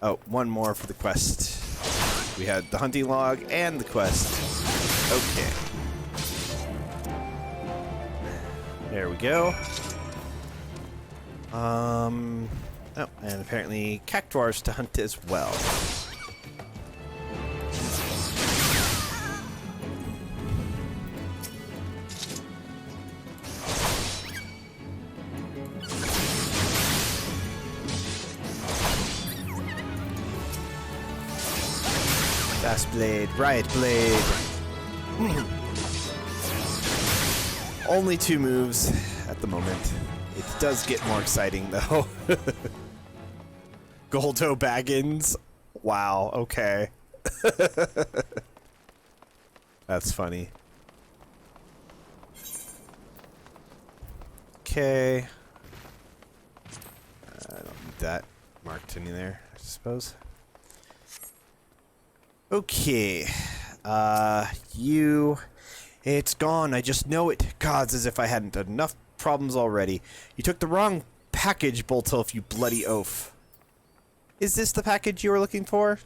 Oh, one more for the quest. We had the hunting log and the quest. Okay. There we go. Oh, and apparently cactuars to hunt as well. Fast blade, riot blade. Only 2 moves at the moment. It does get more exciting though. Goldo Baggins. Wow, okay. That's funny. Okay. I don't need that marked in there, I suppose. Okay. You... It's gone, I just know it. Gods, as if I hadn't enough problems already. You took the wrong package, Boltilf, you bloody oaf. Is this the package you were looking for?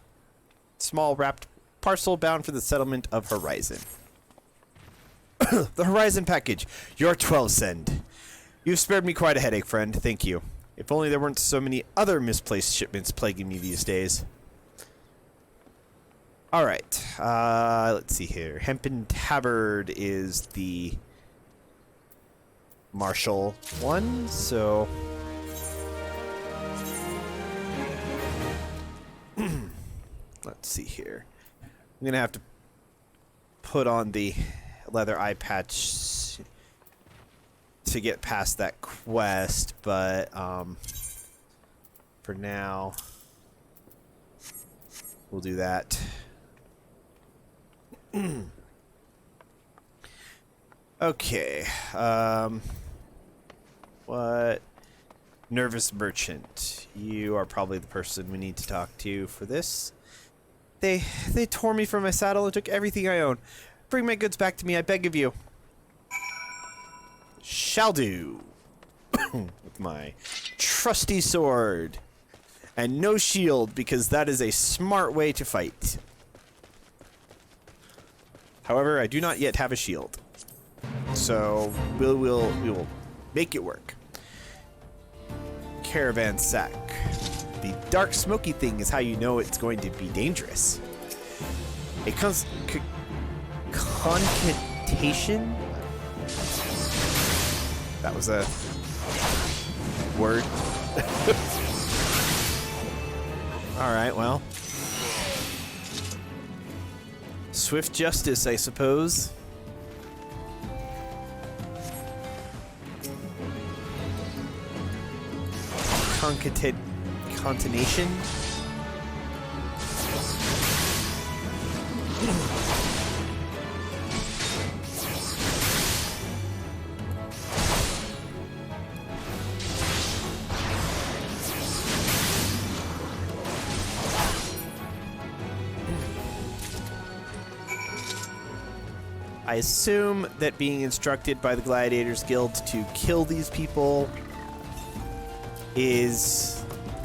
Small wrapped parcel bound for the settlement of Horizon. The Horizon package. Your 12 send. You've spared me quite a headache, friend. Thank you. If only there weren't so many other misplaced shipments plaguing me these days. All right. Let's see here. Hempen Tabard is the martial one, so let's see here. I'm gonna have to put on the leather eye patch to get past that quest, but for now we'll do that. Okay. What? Nervous merchant. You are probably the person we need to talk to for this. They tore me from my saddle and took everything I own. Bring my goods back to me, I beg of you. Shall do. With my trusty sword. And no shield, because that is a smart way to fight. However, I do not yet have a shield. So we will make it work. Caravan sack. The dark smoky thing is how you know it's going to be dangerous. A concatation? That was a word. Alright, well. Swift justice, I suppose. Concatenation. I assume that being instructed by the Gladiators Guild to kill these people is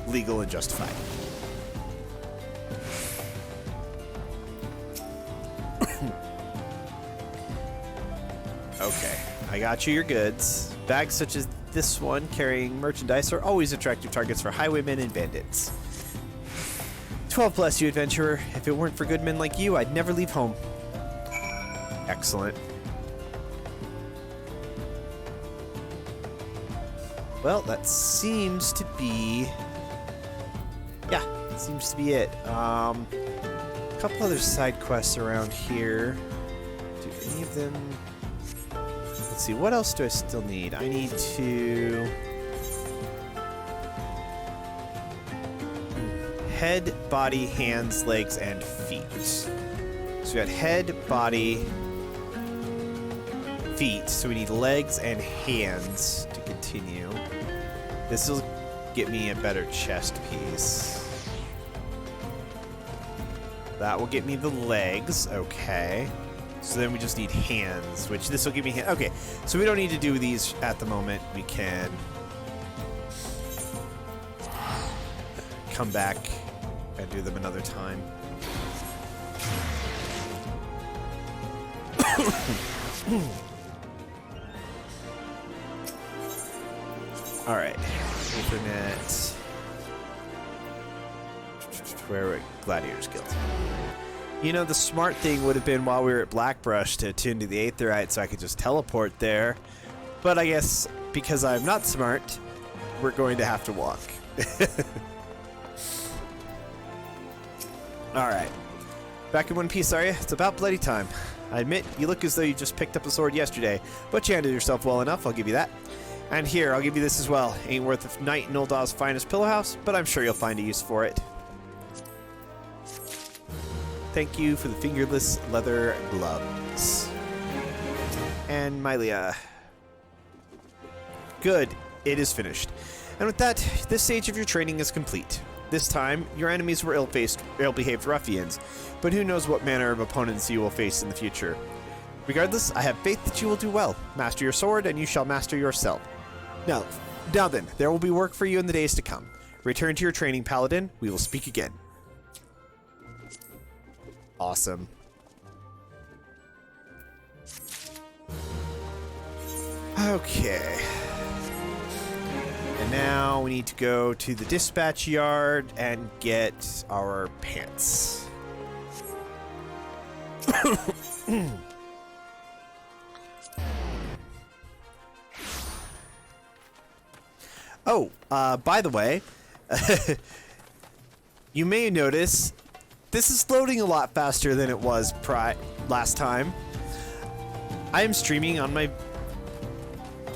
legal and justified. Okay, I got you your goods. Bags such as this one carrying merchandise are always attractive targets for highwaymen and bandits. 12 bless you, adventurer. If it weren't for good men like you, I'd never leave home. Excellent. Well, that seems to be... yeah, that seems to be it. A couple other side quests around here. Do any of them... let's see, what else do I still need? I need to... head, body, hands, legs, and feet. So we got head, body, feet. So we need legs and hands to continue. This will get me a better chest piece. That will get me the legs. Okay. So then we just need hands, which this will give me hands. Okay, so we don't need to do these at the moment. We can come back and do them another time. All right, Ethernet. Where are we? Gladiators Guild. You know, the smart thing would have been while we were at Blackbrush to attune to the Aetherite so I could just teleport there. But I guess because I'm not smart, we're going to have to walk. Alright. Back in one piece, are you? It's about bloody time. I admit, you look as though you just picked up a sword yesterday, but you handled yourself well enough, I'll give you that. And here, I'll give you this as well. Ain't worth a night in Ul'Dah's finest pillow house, but I'm sure you'll find a use for it. Thank you for the fingerless leather gloves. And Mylia. Good. It is finished. And with that, this stage of your training is complete. This time, your enemies were ill-behaved ruffians, but who knows what manner of opponents you will face in the future. Regardless, I have faith that you will do well. Master your sword, and you shall master yourself. Now then, there will be work for you in the days to come. Return to your training, Paladin. We will speak again. Awesome. Okay. And now we need to go to the dispatch yard and get our pants. Oh, by the way, you may notice this is loading a lot faster than it was last time. I am streaming on my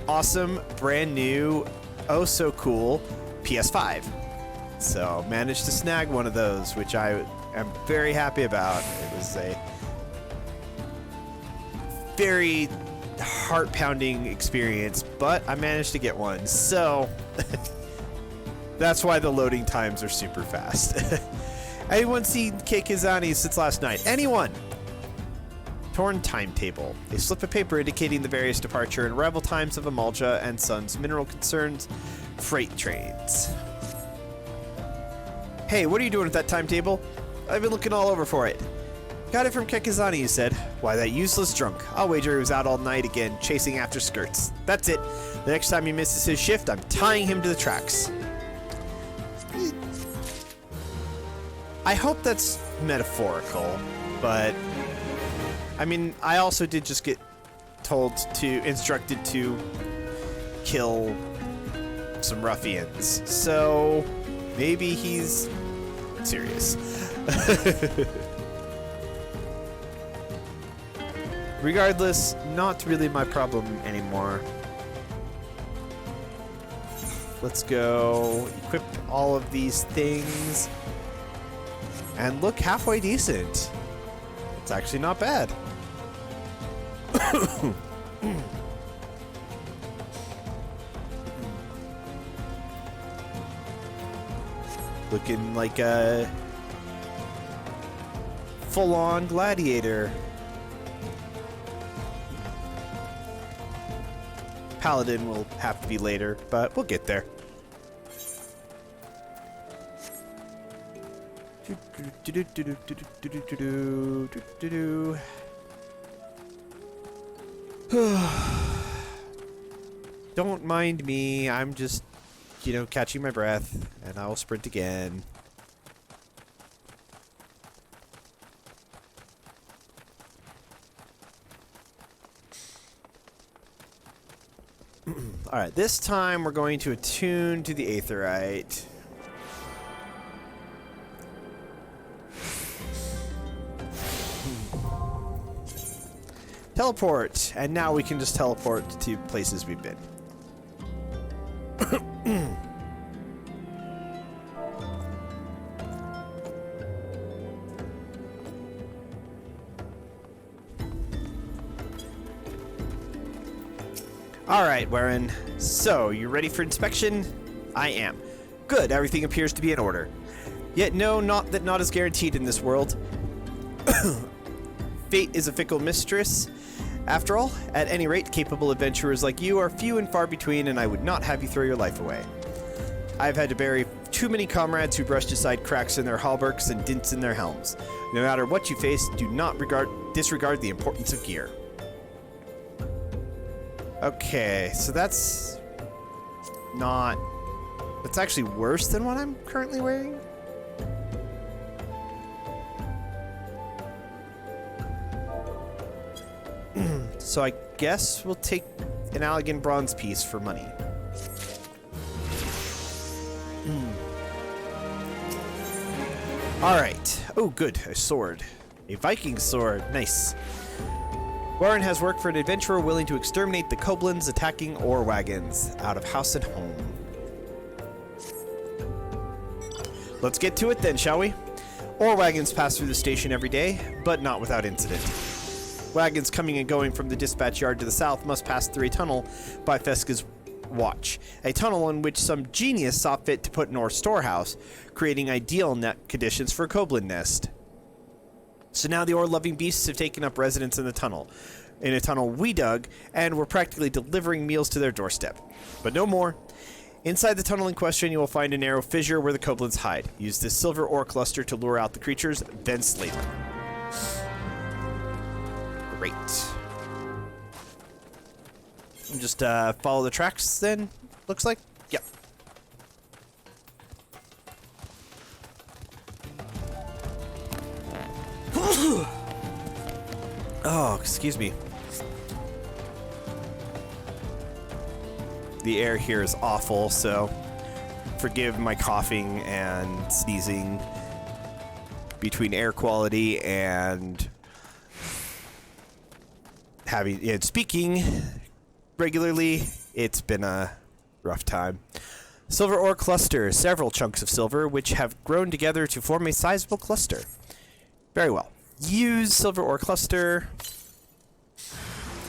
awesome, brand new, oh so cool PS5. So managed to snag one of those, which I am very happy about. It was a very heart-pounding experience, but I managed to get one. So that's why the loading times are super fast. Anyone seen Keikizani since last night? Anyone? Torn timetable. A slip of paper indicating the various departure and arrival times of Ul'Dah and Sons mineral concerns freight trains. Hey, what are you doing with that timetable? I've been looking all over for it. Got it from Keikizani, you said. Why, that useless drunk. I'll wager he was out all night again, chasing after skirts. That's it. The next time he misses his shift, I'm tying him to the tracks. I hope that's metaphorical, but I mean, I also did just get instructed to kill some ruffians, so maybe he's serious. Regardless, not really my problem anymore. Let's go equip all of these things and look halfway decent. It's actually not bad. Looking like a full-on gladiator. Paladin will have to be later, but we'll get there. Don't mind me, I'm just, catching my breath, and I'll sprint again. Alright, this time we're going to attune to the Aetherite. Teleport! And now we can just teleport to places we've been. Alright, Warren. So, you ready for inspection? I am. Good, everything appears to be in order. Yet no, not is guaranteed in this world. Fate is a fickle mistress. After all, at any rate, capable adventurers like you are few and far between, and I would not have you throw your life away. I've had to bury too many comrades who brushed aside cracks in their hauberks and dints in their helms. No matter what you face, do not disregard the importance of gear. Okay, so that's actually worse than what I'm currently wearing. So I guess we'll take an Allegan bronze piece for money. Alright. Oh, good. A sword. A Viking sword. Nice. Warren has worked for an adventurer willing to exterminate the kobolins attacking ore wagons out of house and home. Let's get to it then, shall we? Ore wagons pass through the station every day, but not without incident. Wagons coming and going from the dispatch yard to the south must pass through a tunnel by Feska's watch. A tunnel in which some genius saw fit to put an ore storehouse, creating ideal net conditions for a kobold nest. So now the ore-loving beasts have taken up residence in a tunnel we dug, and we're practically delivering meals to their doorstep. But no more. Inside the tunnel in question, you will find a narrow fissure where the kobolds hide. Use this silver ore cluster to lure out the creatures, then slay them. Great. Just follow the tracks then, looks like? Yep. Oh, excuse me. The air here is awful, so forgive my coughing and sneezing between air quality and having and speaking regularly. It's been a rough time. Silver ore cluster. Several chunks of silver which have grown together to form a sizable cluster. Very well. Use silver ore cluster.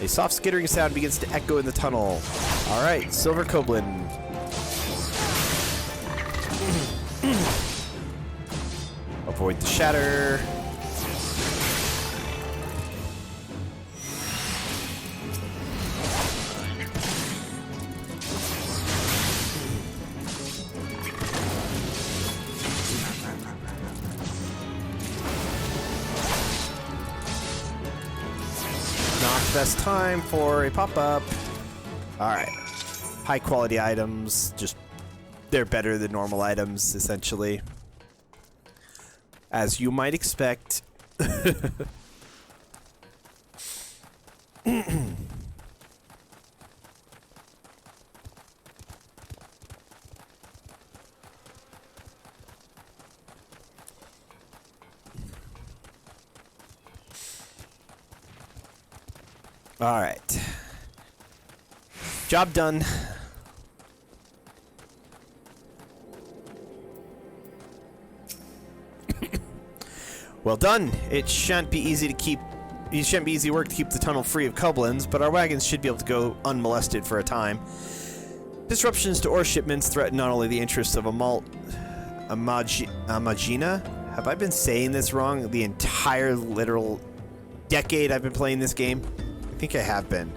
A soft skittering sound begins to echo in the tunnel. Alright, silver koblin. Avoid the shatter. Best time for a pop-up. Alright. High quality items. Just, they're better than normal items, essentially. As you might expect. All right. Job done. Well done. It shan't be easy work to keep the tunnel free of koblins, but our wagons should be able to go unmolested for a time. Disruptions to ore shipments threaten not only the interests of Amagina. Have I been saying this wrong the entire literal decade I've been playing this game? I think I have been.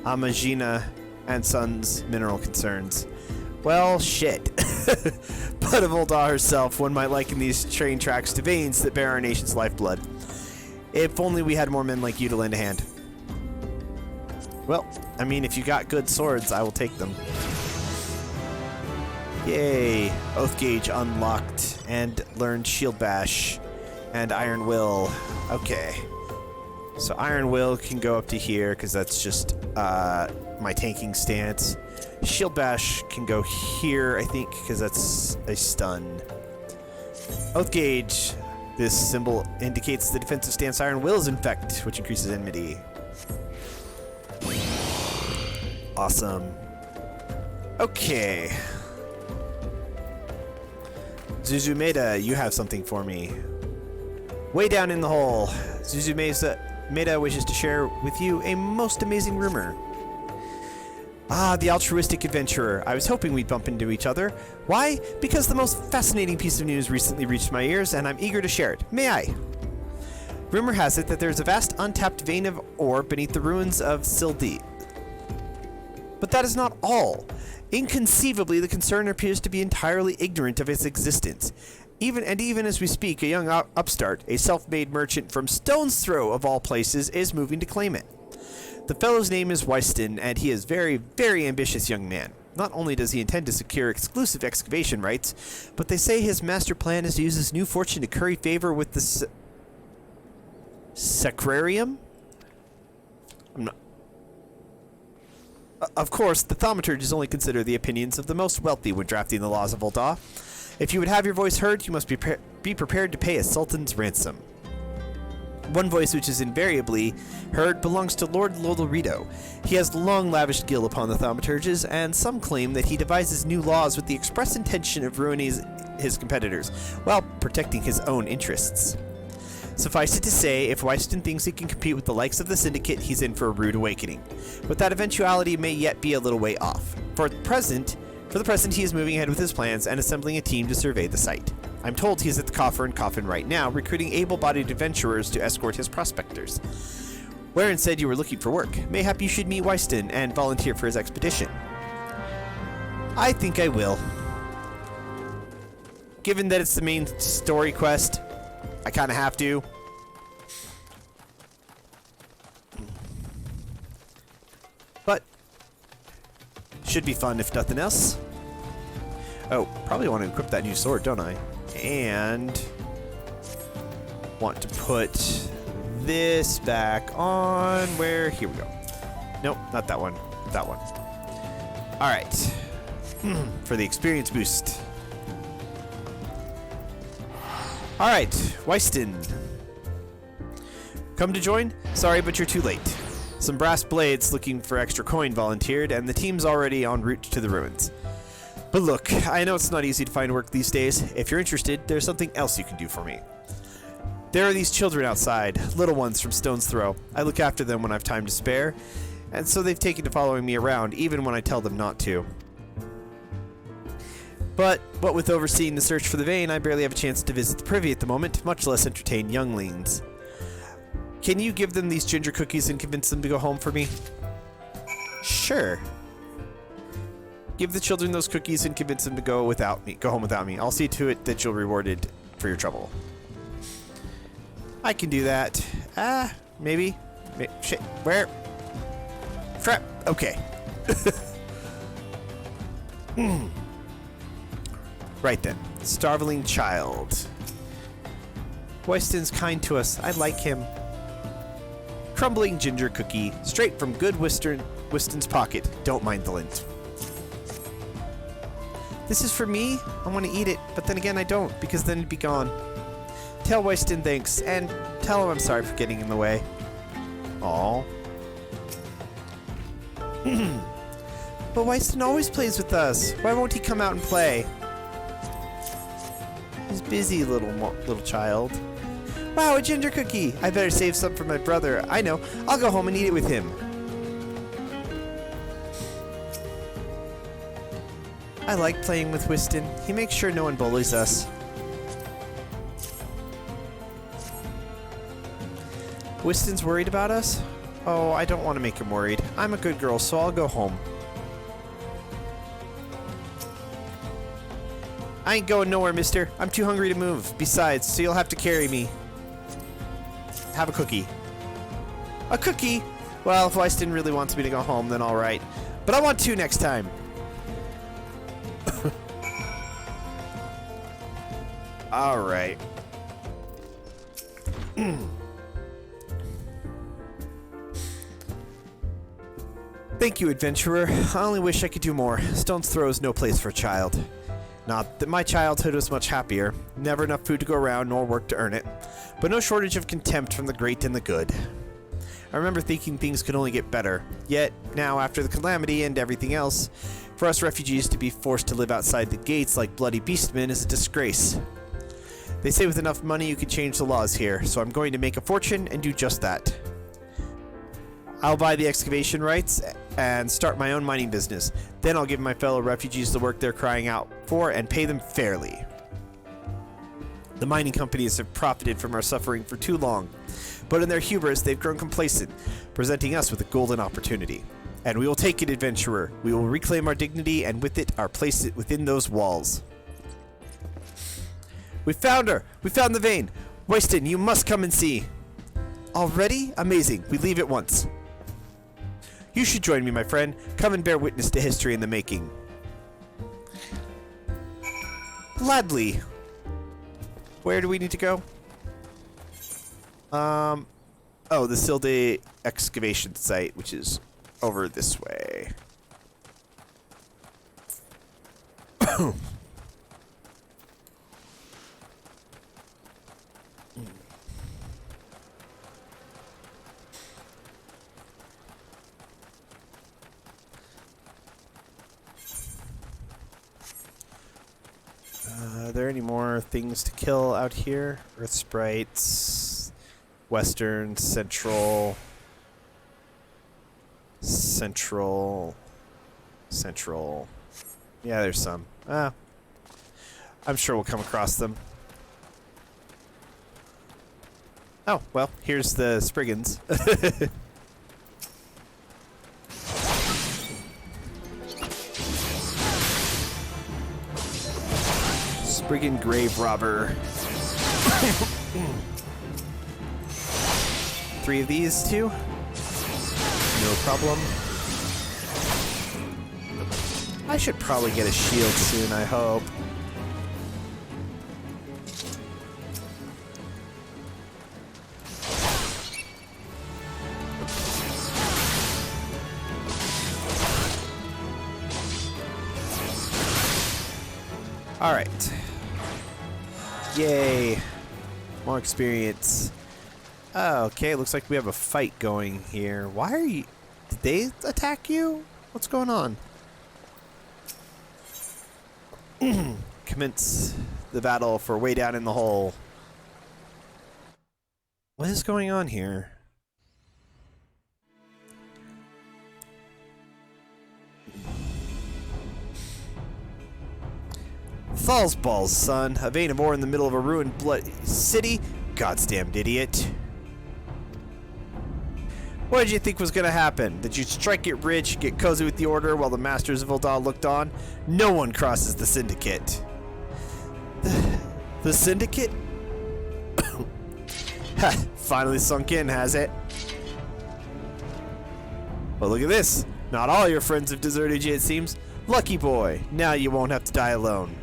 Amagina and Sons mineral concerns. Well, shit. But of Ul'Dah herself, one might liken these train tracks to veins that bear our nation's lifeblood. If only we had more men like you to lend a hand. Well, I mean, if you got good swords, I will take them. Yay! Oath Gauge unlocked and learned Shield Bash and Iron Will. Okay. So Iron Will can go up to here because that's just my tanking stance. Shield Bash can go here, I think, because that's a stun. Oath Gauge. This symbol indicates the defensive stance Iron Will is in effect, which increases enmity. Awesome. Okay. Zuzumeda, you have something for me. Way down in the hole, Zuzumeda wishes to share with you a most amazing rumor. Ah, the altruistic adventurer. I was hoping we'd bump into each other. Why? Because the most fascinating piece of news recently reached my ears, and I'm eager to share it. May I? Rumor has it that there's a vast untapped vein of ore beneath the ruins of Ul'Dah. But that is not all. Inconceivably, the concern appears to be entirely ignorant of its existence. Even as we speak, a young upstart, a self-made merchant from Stone's Throw of all places, is moving to claim it. The fellow's name is Wyston, and he is a very, very ambitious young man. Not only does he intend to secure exclusive excavation rights, but they say his master plan is to use his new fortune to curry favor with the Sacrarium? Of course, the thaumaturges only consider the opinions of the most wealthy when drafting the laws of Ul'Dah. If you would have your voice heard, you must be prepared to pay a sultan's ransom. One voice which is invariably heard belongs to Lord Lodolrido. He has long lavished guilt upon the thaumaturges, and some claim that he devises new laws with the express intention of ruining his competitors, while protecting his own interests. Suffice it to say, if Wyston thinks he can compete with the likes of the Syndicate, he's in for a rude awakening. But that eventuality may yet be a little way off. For the present, he is moving ahead with his plans and assembling a team to survey the site. I'm told he's at the Coffer and Coffin right now, recruiting able-bodied adventurers to escort his prospectors. Warren said you were looking for work. Mayhap you should meet Wyston and volunteer for his expedition. I think I will. Given that it's the main story quest, I kind of have to. But should be fun if nothing else. Oh, probably want to equip that new sword, don't I? And want to put this back on where... Here we go. Nope, not that one. That one. Alright. For the experience boost. Alright, Wyston. Come to join? Sorry, but you're too late. Some brass blades looking for extra coin volunteered, and the team's already en route to the ruins. But look, I know it's not easy to find work these days. If you're interested, there's something else you can do for me. There are these children outside, little ones from Stone's Throw. I look after them when I've time to spare, and so they've taken to following me around, even when I tell them not to. But what with overseeing the search for the vein, I barely have a chance to visit the privy at the moment, much less entertain younglings. Can you give them these ginger cookies and convince them to go home for me? Sure. Give the children those cookies and convince them to go home without me. I'll see to it that you're rewarded for your trouble. I can do that. Maybe. Shit. Where? Crap. Okay. Right then. Starveling child. Wyston's kind to us. I like him. Crumbling ginger cookie, straight from good Wyston's pocket. Don't mind the lint. This is for me? I want to eat it, but then again I don't, because then it'd be gone. Tell Wyston thanks, and tell him I'm sorry for getting in the way. Aww. But Wyston always plays with us. Why won't he come out and play? He's busy, little child. Wow, a ginger cookie! I better save some for my brother. I know. I'll go home and eat it with him. I like playing with Wyston. He makes sure no one bullies us. Wyston's worried about us? Oh, I don't want to make him worried. I'm a good girl, so I'll go home. I ain't going nowhere, mister. I'm too hungry to move. Besides, so you'll have to carry me. Have a cookie. A cookie? Well, if Wyston really wants me to go home, then all right. But I want two next time. All right. Thank you, adventurer. I only wish I could do more. Stone's Throw is no place for a child. Not that my childhood was much happier. Never enough food to go around, nor work to earn it. But no shortage of contempt from the great and the good. I remember thinking things could only get better. Yet, now after the calamity and everything else, for us refugees to be forced to live outside the gates like bloody beastmen is a disgrace. They say with enough money you can change the laws here, so I'm going to make a fortune and do just that. I'll buy the excavation rights and start my own mining business. Then I'll give my fellow refugees the work they're crying out for and pay them fairly. The mining companies have profited from our suffering for too long, but in their hubris they've grown complacent, presenting us with a golden opportunity. And we will take it, adventurer. We will reclaim our dignity and with it our place within those walls. We found her! We found the vein! Wyston, you must come and see! Already? Amazing. We leave at once. You should join me, my friend. Come and bear witness to history in the making. Gladly. Where do we need to go? Oh, the Ul'Dah excavation site, which is over this way. Are there any more things to kill out here? Earth sprites, western, central, central. Yeah, there's some. I'm sure we'll come across them. Oh, well, here's the Spriggans. Spriggan grave robber. 3 of these too? No problem. I should probably get a shield soon, I hope. Alright. Yay. More experience. Oh, okay, looks like we have a fight going here. Why are you... Did they attack you? What's going on? Commence the battle for way down in the hole. What is going on here? Falls balls, son. A vein of ore in the middle of a ruined blood city? Goddamned idiot. What did you think was going to happen? That you'd strike it rich, get cozy with the Order while the Masters of Ul'Dah looked on? No one crosses the Syndicate. The Syndicate? Ha! Finally sunk in, has it? Well, look at this. Not all your friends have deserted you, it seems. Lucky boy. Now you won't have to die alone.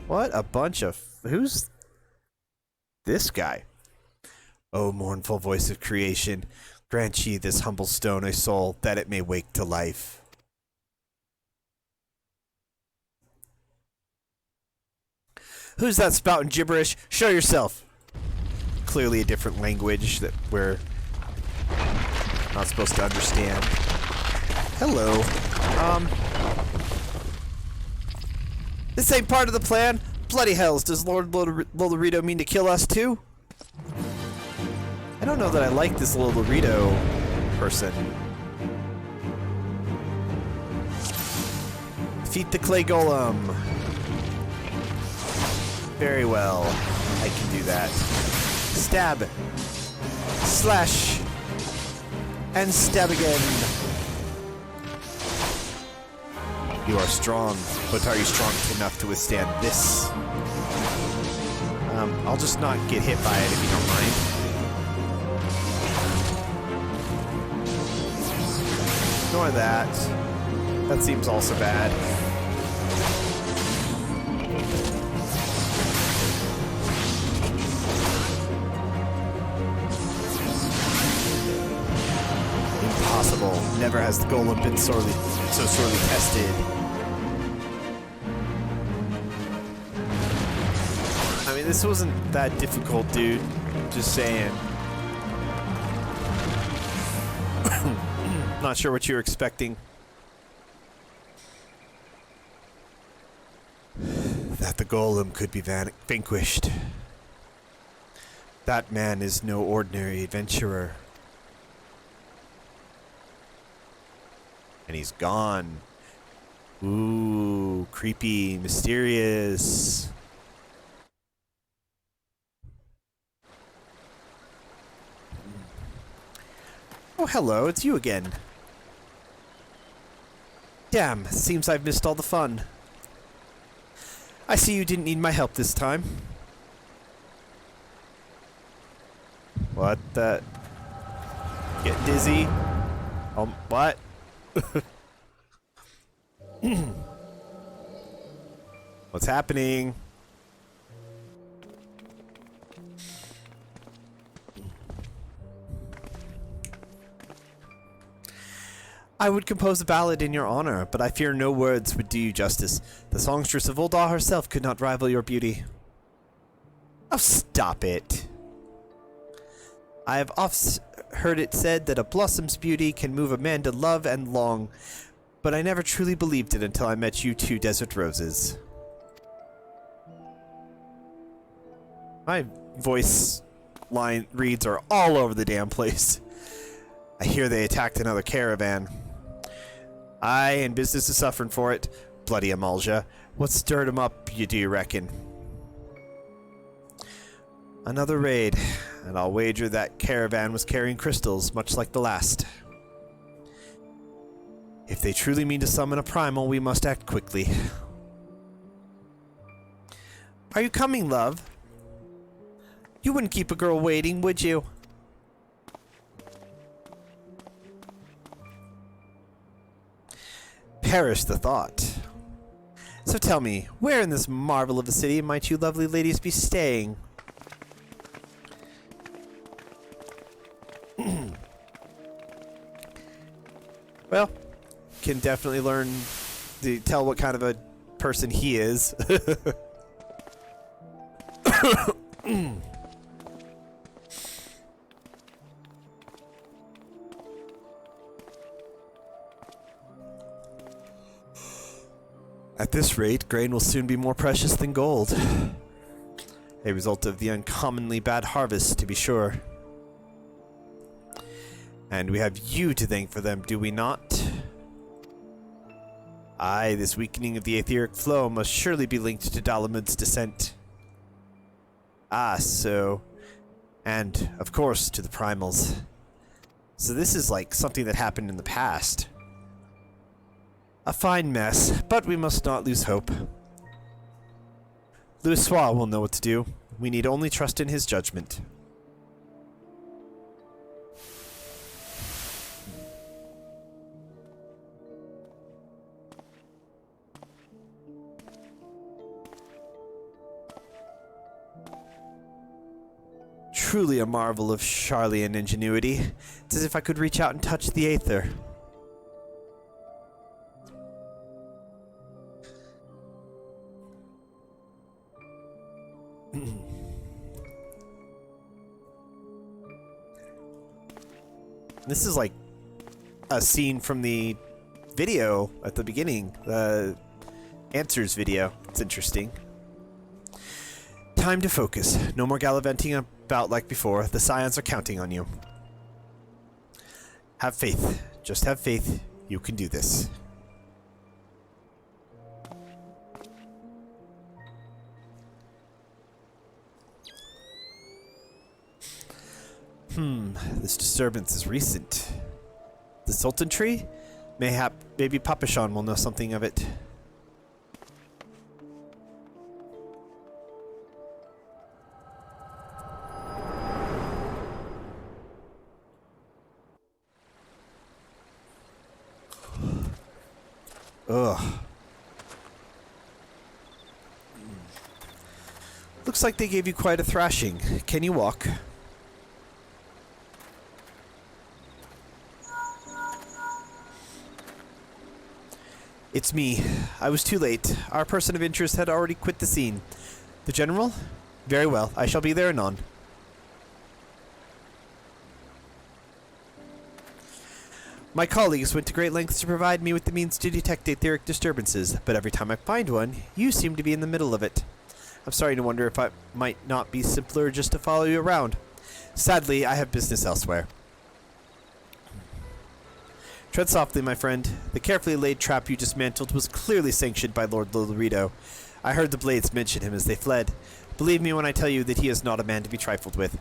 What a bunch of... Who's this guy? O mournful voice of creation, grant ye this humble stone a soul, that it may wake to life. Who's that spouting gibberish? Show yourself! Clearly a different language that we're not supposed to understand. Hello. This ain't part of the plan. Bloody hells, does Lord Lolorito mean to kill us too? I don't know that I like this little Dorito person. Defeat the clay golem. Very well. I can do that. Stab. Slash. And stab again. You are strong, but are you strong enough to withstand this? I'll just not get hit by it if you don't mind. Ignore that. That seems also bad. Impossible. Never has the golem been so sorely tested. I mean, this wasn't that difficult, dude. Just saying. Not sure what you were expecting. That the golem could be vanquished. That man is no ordinary adventurer. And he's gone. Ooh, creepy, mysterious. Oh, hello, it's you again. Damn, seems I've missed all the fun. I see you didn't need my help this time. What the? Get dizzy? What? What's happening? I would compose a ballad in your honor, but I fear no words would do you justice. The songstress of Ul'Dah herself could not rival your beauty. Oh, stop it. I have oft heard it said that a blossom's beauty can move a man to love and long, but I never truly believed it until I met you two desert roses. My voice line reads are all over the damn place. I hear they attacked another caravan. Aye, and business is suffering for it. Bloody Amalja. What stirred him up, do you reckon? Another raid, and I'll wager that caravan was carrying crystals, much like the last. If they truly mean to summon a primal, we must act quickly. Are you coming, love? You wouldn't keep a girl waiting, would you? Perish the thought. So tell me, where in this marvel of a city might you lovely ladies be staying? Well, can definitely learn to tell what kind of a person he is. At this rate, grain will soon be more precious than gold. A result of the uncommonly bad harvest, to be sure. And we have you to thank for them, do we not? Aye, this weakening of the etheric flow must surely be linked to Dalamud's descent. Ah, so... And, of course, to the primals. So this is like something that happened in the past. A fine mess, but we must not lose hope. Louisoix will know what to do. We need only trust in his judgment. Truly a marvel of Charlian ingenuity. It's as if I could reach out and touch the aether. This is like a scene from the video at the beginning, the answers video. It's interesting. Time to focus. No more gallivanting about like before. The Scions are counting on you. Have faith. Just have faith. You can do this. This disturbance is recent. The Sultan tree? Maybe Papashan will know something of it. Ugh. Looks like they gave you quite a thrashing. Can you walk? It's me. I was too late. Our person of interest had already quit the scene. The General? Very well. I shall be there anon. My colleagues went to great lengths to provide me with the means to detect etheric disturbances, but every time I find one, you seem to be in the middle of it. I'm starting to wonder if it might not be simpler just to follow you around. Sadly, I have business elsewhere. Tread softly, my friend. The carefully laid trap you dismantled was clearly sanctioned by Lord Lolorito. I heard the Blades mention him as they fled. Believe me when I tell you that he is not a man to be trifled with.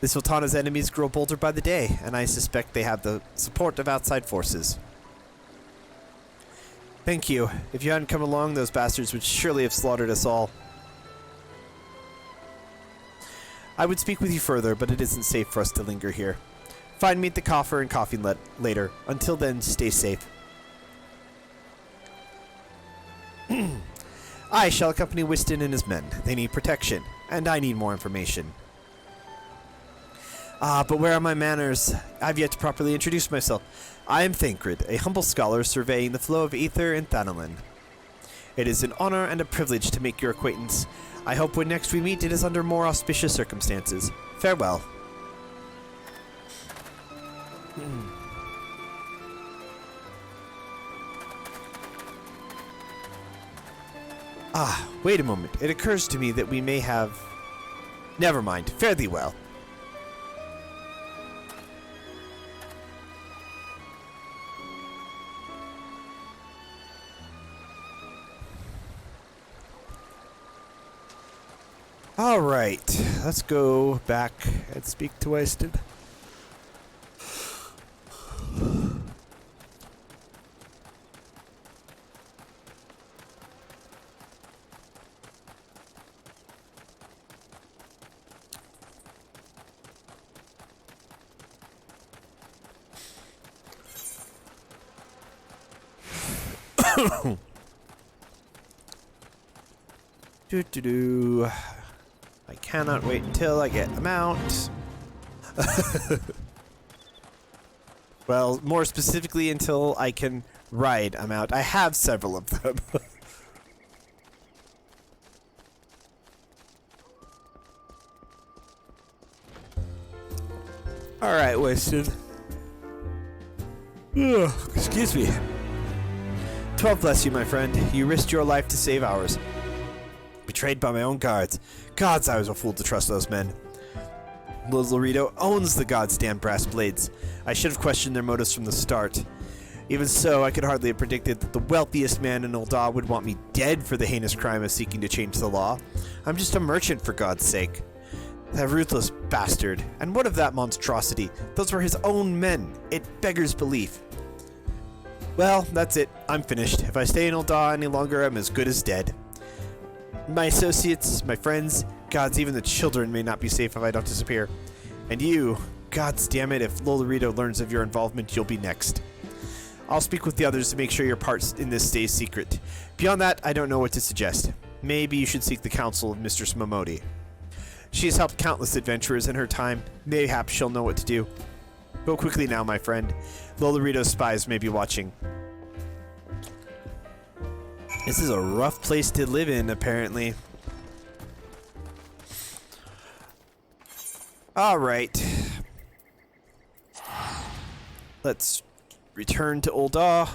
The Sultana's enemies grow bolder by the day, and I suspect they have the support of outside forces. Thank you. If you hadn't come along, those bastards would surely have slaughtered us all. I would speak with you further, but it isn't safe for us to linger here. Find me at the coffer and coffee later. Until then, stay safe. I shall accompany Whiston and his men. They need protection, and I need more information. Ah, but where are my manners? I've yet to properly introduce myself. I am Thancred, a humble scholar surveying the flow of ether in Thanalan. It is an honor and a privilege to make your acquaintance. I hope when next we meet it is under more auspicious circumstances. Farewell. Ah, wait a moment. It occurs to me that we may have... Never mind. Fare thee well. Alright, let's go back and speak to Wasted. Do. I cannot wait until I get a mount. Well, more specifically, until I can ride a mount. I have several of them. Alright, Winston. Ugh, excuse me. 12 bless you, my friend. You risked your life to save ours. Betrayed by my own guards. Gods, I was a fool to trust those men. Ul'Dah owns the god's damn brass blades. I should have questioned their motives from the start. Even so, I could hardly have predicted that the wealthiest man in Ul'Dah would want me dead for the heinous crime of seeking to change the law. I'm just a merchant, for God's sake. That ruthless bastard. And what of that monstrosity? Those were his own men. It beggars belief. Well, that's it. I'm finished. If I stay in Ul'Dah any longer, I'm as good as dead. My associates, my friends, gods, even the children may not be safe if I don't disappear. And you, gods damn it, if Ul'Dah learns of your involvement, you'll be next. I'll speak with the others to make sure your part in this stays secret. Beyond that, I don't know what to suggest. Maybe you should seek the counsel of Mistress Momodi. She has helped countless adventurers in her time. Mayhap she'll know what to do. Go quickly now, my friend. Ul'Dah's spies may be watching. This is a rough place to live in, apparently. Alright. Let's return to Ul'Dah.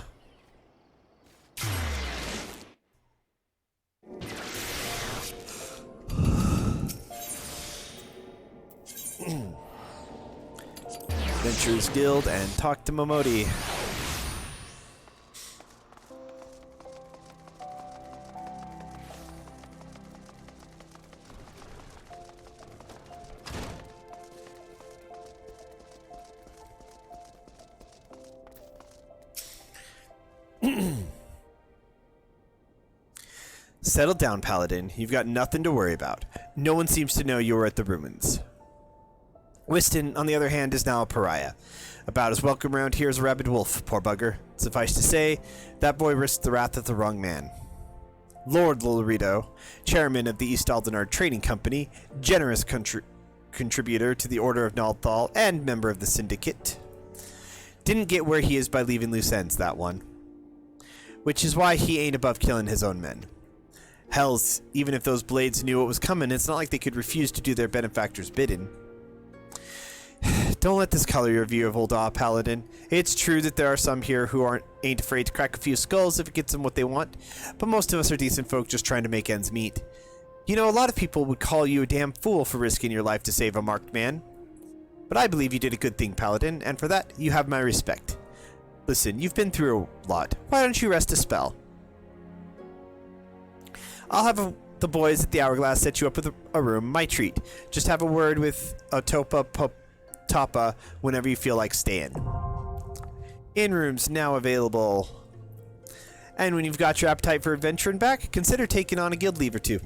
Adventurers Guild and talk to Momodi. Settle down, Paladin. You've got nothing to worry about. No one seems to know you were at the ruins. Wystan, on the other hand, is now a pariah. About as welcome around here as a rabid wolf, poor bugger. Suffice to say, that boy risked the wrath of the wrong man. Lord Ul'Dah, chairman of the East Aldenard Trading Company, generous contributor to the Order of Nalthal, and member of the Syndicate. Didn't get where he is by leaving loose ends, that one. Which is why he ain't above killing his own men. Hells, even if those blades knew what was coming, it's not like they could refuse to do their benefactor's bidding. Don't let this color your view of Ul'Dah, Paladin. It's true that there are some here who ain't afraid to crack a few skulls if it gets them what they want, but most of us are decent folk just trying to make ends meet. You know, a lot of people would call you a damn fool for risking your life to save a marked man. But I believe you did a good thing, Paladin, and for that, you have my respect. Listen, you've been through a lot. Why don't you rest a spell? I'll have the boys at the Hourglass set you up with a room, my treat. Just have a word with Tapa whenever you feel like staying. Inn rooms now available. And when you've got your appetite for adventuring back, consider taking on a guild leave or two.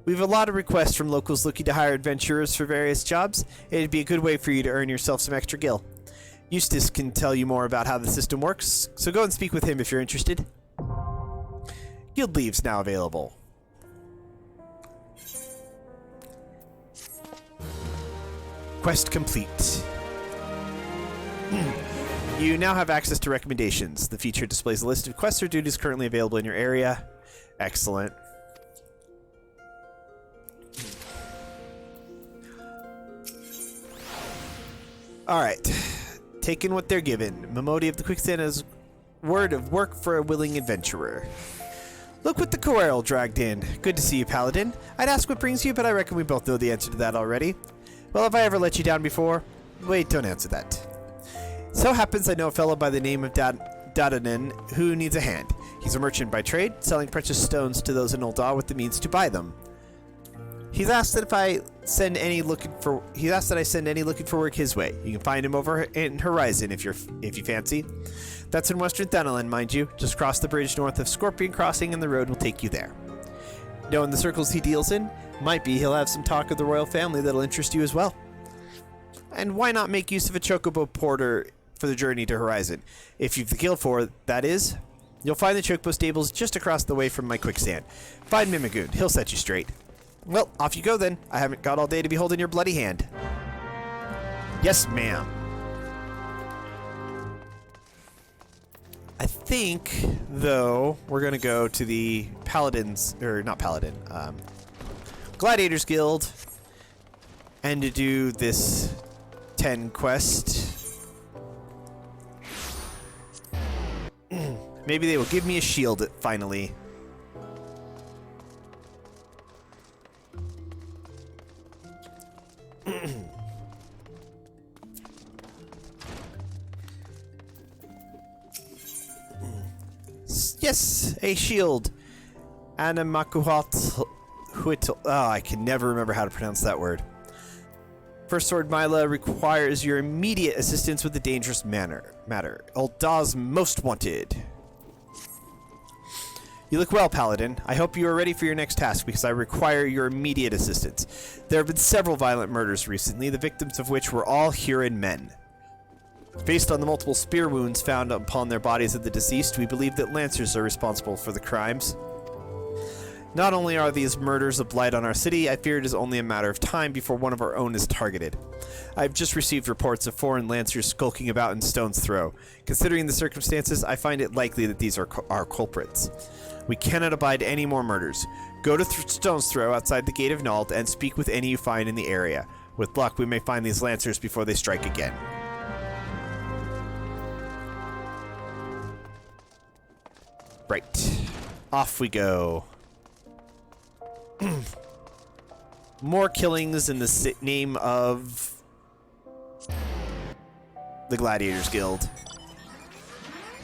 We have a lot of requests from locals looking to hire adventurers for various jobs. It'd be a good way for you to earn yourself some extra gil. Eustace can tell you more about how the system works, so go and speak with him if you're interested. Guild leaves now available. Quest complete. You now have access to recommendations. The feature displays a list of quests or duties currently available in your area. Excellent. Alright. Taking what they're given. Momodi of the Quicksand has word of work for a willing adventurer. Look what the Coral dragged in. Good to see you, Paladin. I'd ask what brings you, but I reckon we both know the answer to that already. Well, have I ever let you down before? Wait, don't answer that. So happens I know a fellow by the name of Dadanin who needs a hand. He's a merchant by trade, selling precious stones to those in Ul'Dah with the means to buy them. He's asked that I send any looking for work his way. You can find him over in Horizon if you fancy. That's in Western Thanalan, mind you. Just cross the bridge north of Scorpion Crossing and the road will take you there. Knowing the circles he deals in, might be he'll have some talk of the royal family that'll interest you as well. And why not make use of a chocobo porter for the journey to Horizon? If you've the gil for it, that is. You'll find the chocobo stables just across the way from my quicksand. Find Mimigoon, he'll set you straight. Well, off you go then. I haven't got all day to be holding your bloody hand. Yes, ma'am. I think, though, we're going to go to the Paladins, or not Paladin, Gladiators Guild and to do this 10 quest. Maybe they will give me a shield finally. Yes, a shield. Anamakuhat Huitl. Oh, I can never remember how to pronounce that word. First Sword Mila requires your immediate assistance with the dangerous matter. Ul'Dah's most wanted. You look well, Paladin. I hope you are ready for your next task because I require your immediate assistance. There have been several violent murders recently, the victims of which were all Huron men. Based on the multiple spear wounds found upon their bodies of the deceased, we believe that Lancers are responsible for the crimes. Not only are these murders a blight on our city, I fear it is only a matter of time before one of our own is targeted. I have just received reports of foreign Lancers skulking about in Stone's Throw. Considering the circumstances, I find it likely that these are our culprits. We cannot abide any more murders. Go to Stone's Throw outside the Gate of Nald and speak with any you find in the area. With luck, we may find these Lancers before they strike again. Right. Off we go. More killings in the name of the Gladiators Guild.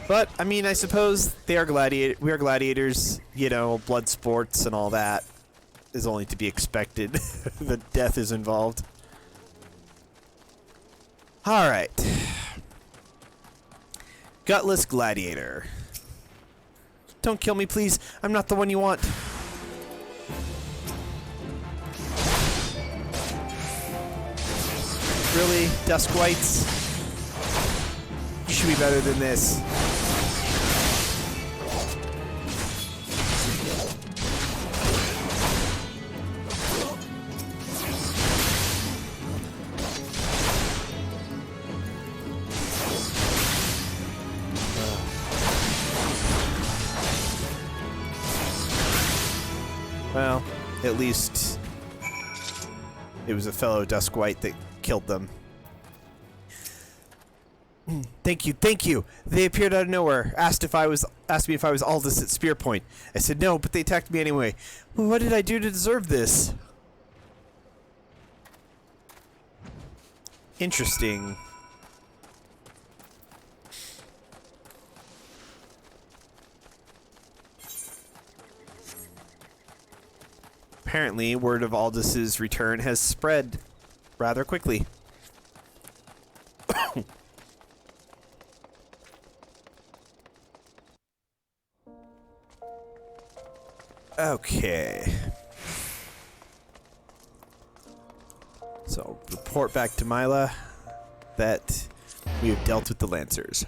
But, I mean, I suppose they are we are gladiators, you know, blood sports and all that is only to be expected. The death is involved. Alright. Gutless Gladiator. Don't kill me, please. I'm not the one you want. Really? Dusk Whites? You should be better than this. Well, at least it was a fellow Dusk White that killed them. Thank you, thank you. They appeared out of nowhere. Asked me if I was Aldous at Spear Point. I said no, but they attacked me anyway. Well, what did I do to deserve this? Interesting. Apparently, word of Aldous' return has spread rather quickly. Okay. So, report back to Mila that we have dealt with the Lancers.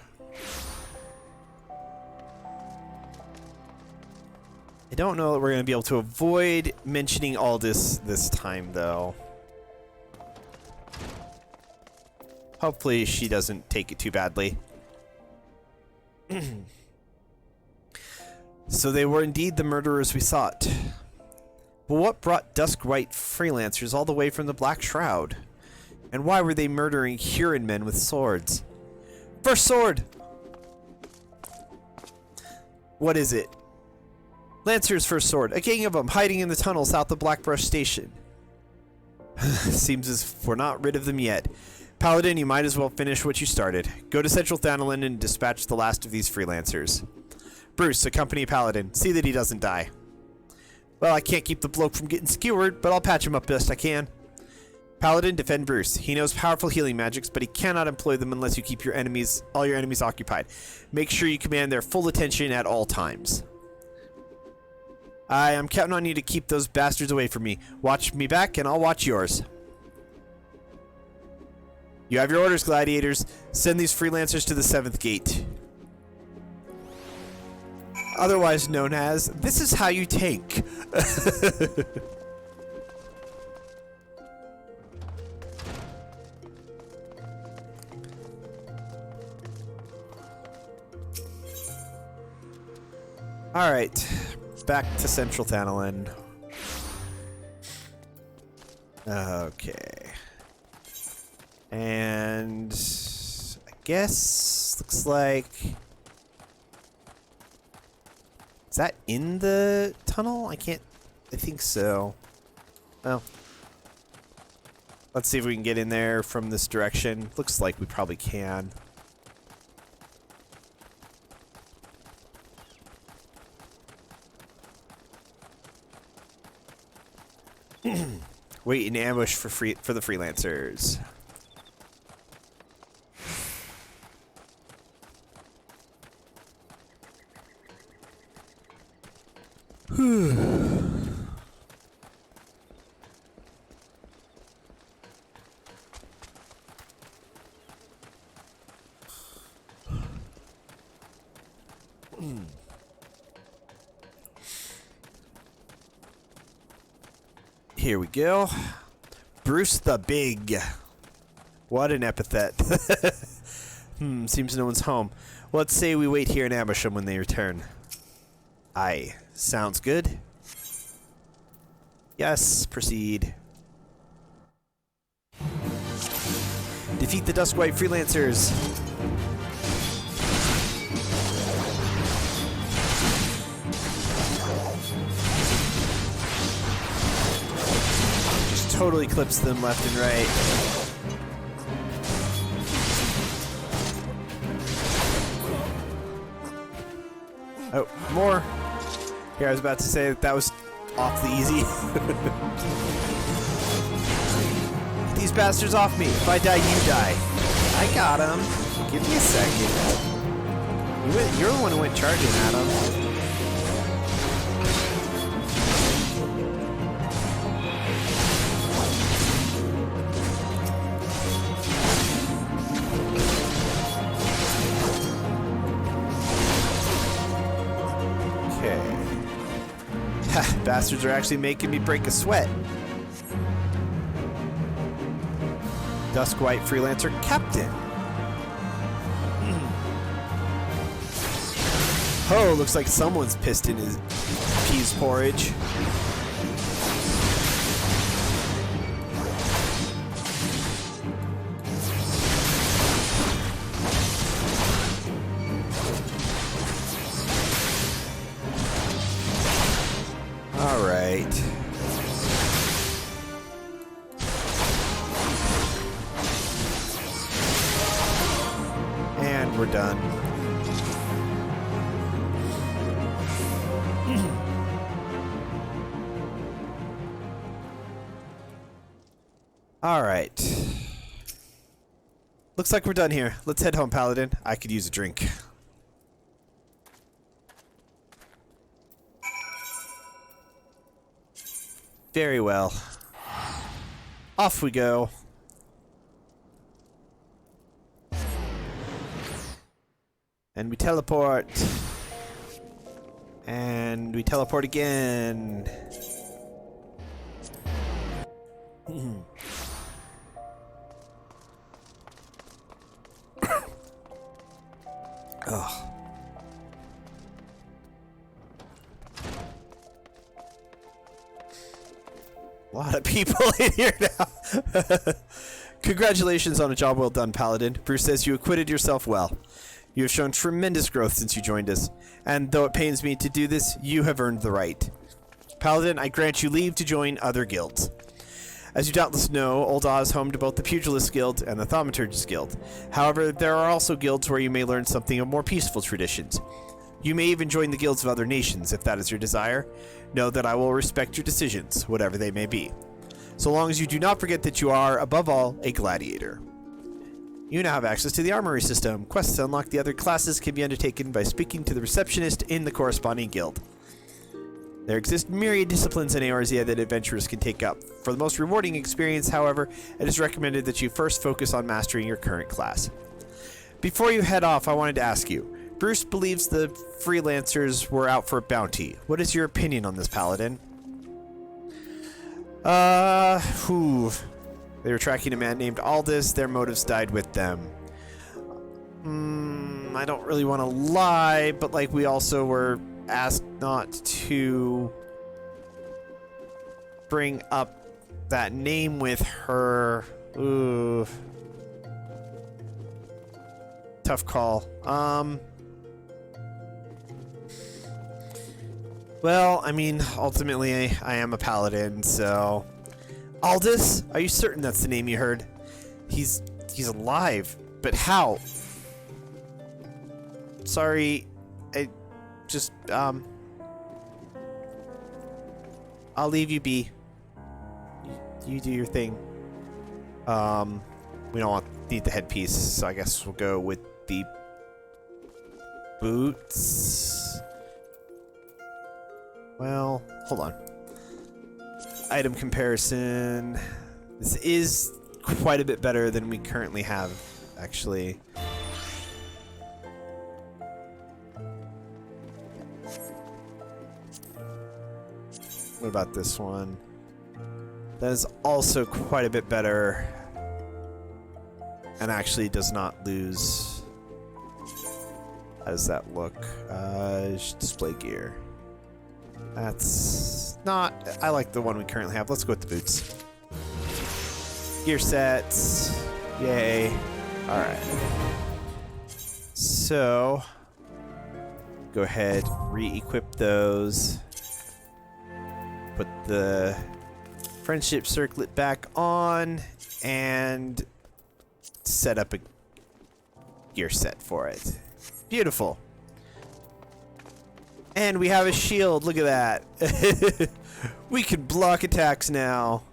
I don't know that we're going to be able to avoid mentioning Aldous this time, though. Hopefully she doesn't take it too badly. So they were indeed the murderers we sought. But what brought Dusk White freelancers all the way from the Black Shroud? And why were they murdering Huron men with swords? First Sword! What is it? Lancers First Sword. A gang of them hiding in the tunnel south of Blackbrush Station. Seems as if we're not rid of them yet. Paladin, you might as well finish what you started. Go to Central Thanalan and dispatch the last of these freelancers. Bruce, accompany Paladin. See that he doesn't die. Well, I can't keep the bloke from getting skewered, but I'll patch him up best I can. Paladin, defend Bruce. He knows powerful healing magics, but he cannot employ them unless you keep all your enemies occupied. Make sure you command their full attention at all times. I am counting on you to keep those bastards away from me. Watch me back, and I'll watch yours. You have your orders, gladiators. Send these freelancers to the 7th gate. Otherwise known as, this is how you tank. Alright, back to Central Thanalan. Okay. And I guess looks like, is that in the tunnel? I think so. Well, let's see if we can get in there from this direction. Looks like we probably can. Wait in ambush for the freelancers. Here we go. Bruce the Big. What an epithet. Seems no one's home. Well, let's say we wait here and ambush them when they return. Aye. Sounds good. Yes, proceed. Defeat the Duskwhite Freelancers. Just totally clips them left and right. Oh, more. Here, I was about to say that was off the easy. Get these bastards off me. If I die, you die. I got him. Give me a second. You're the one who went charging at him. Bastards are actually making me break a sweat. Duskwhite Freelancer Captain. Oh, looks like someone's pissed in his peas porridge. Alright. And we're done. Alright. Looks like we're done here. Let's head home, Paladin. I could use a drink. Very well. Off we go. And we teleport. And we teleport again. Oh. A lot of people in here now. Congratulations on a job well done, Paladin. Bruce says you acquitted yourself well. You have shown tremendous growth since you joined us, and though it pains me to do this, you have earned the right. Paladin, I grant you leave to join other guilds. As you doubtless know, Ul'Dah is home to both the Pugilist Guild and the Thaumaturgist Guild. However, there are also guilds where you may learn something of more peaceful traditions. You may even join the guilds of other nations, if that is your desire. Know that I will respect your decisions, whatever they may be. So long as you do not forget that you are, above all, a gladiator. You now have access to the Armory system. Quests to unlock the other classes can be undertaken by speaking to the receptionist in the corresponding guild. There exist myriad disciplines in Eorzea that adventurers can take up. For the most rewarding experience, however, it is recommended that you first focus on mastering your current class. Before you head off, I wanted to ask you. Bruce believes the freelancers were out for a bounty. What is your opinion on this, Paladin? They were tracking a man named Ul'Dah. Their motives died with them. I don't really want to lie, but like we also were asked not to bring up that name with her. Ooh. tough call. Well, I mean, ultimately, I am a paladin, so... Aldous? Are you certain that's the name you heard? He's alive, but how? Sorry, I just, I'll leave you be. You do your thing. We don't need the headpiece, so I guess we'll go with the boots. Well, hold on. Item comparison. This is quite a bit better than we currently have, actually. What about this one? That is also quite a bit better. And actually does not lose. How does that look? Display gear. That's not... I like the one we currently have. Let's go with the boots. Gear sets. Yay. Alright. So... go ahead, re-equip those. Put the friendship circlet back on. And... set up a gear set for it. Beautiful. And we have a shield. Look at that. We can block attacks now.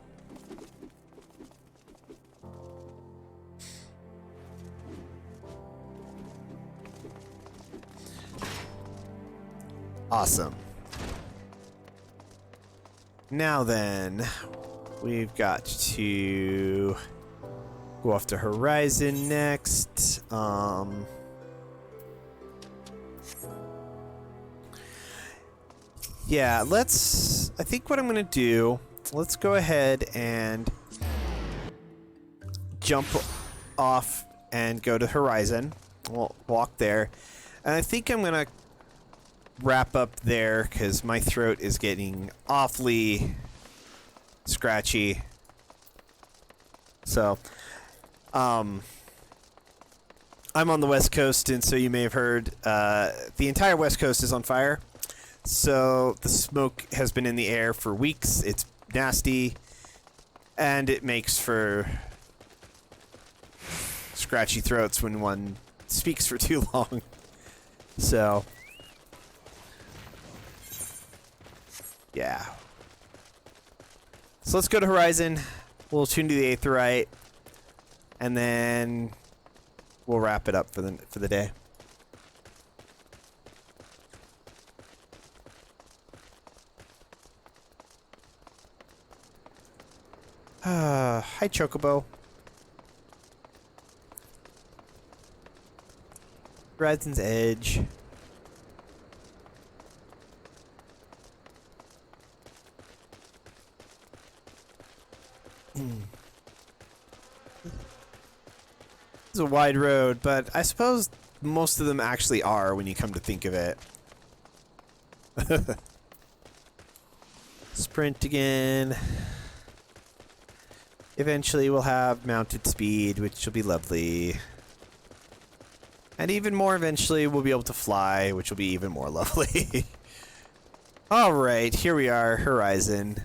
Awesome. Now then, we've got to go off to Horizon next. Yeah, let's... I think what I'm going to do... Let's go ahead and jump off and go to Horizon. We'll walk there. And I think I'm going to wrap up there because my throat is getting awfully scratchy. So, I'm on the West Coast, and so you may have heard the entire West Coast is on fire. So the smoke has been in the air for weeks. It's nasty, and it makes for scratchy throats when one speaks for too long. So, yeah. So let's go to Horizon. We'll tune to the Aetheryte, and then we'll wrap it up for the day. Hi, Chocobo. Horizon's Edge. It's a wide road, but I suppose most of them actually are when you come to think of it. Sprint again. Eventually we'll have mounted speed, which will be lovely. And even more eventually we'll be able to fly, which will be even more lovely. Alright, here we are, Horizon.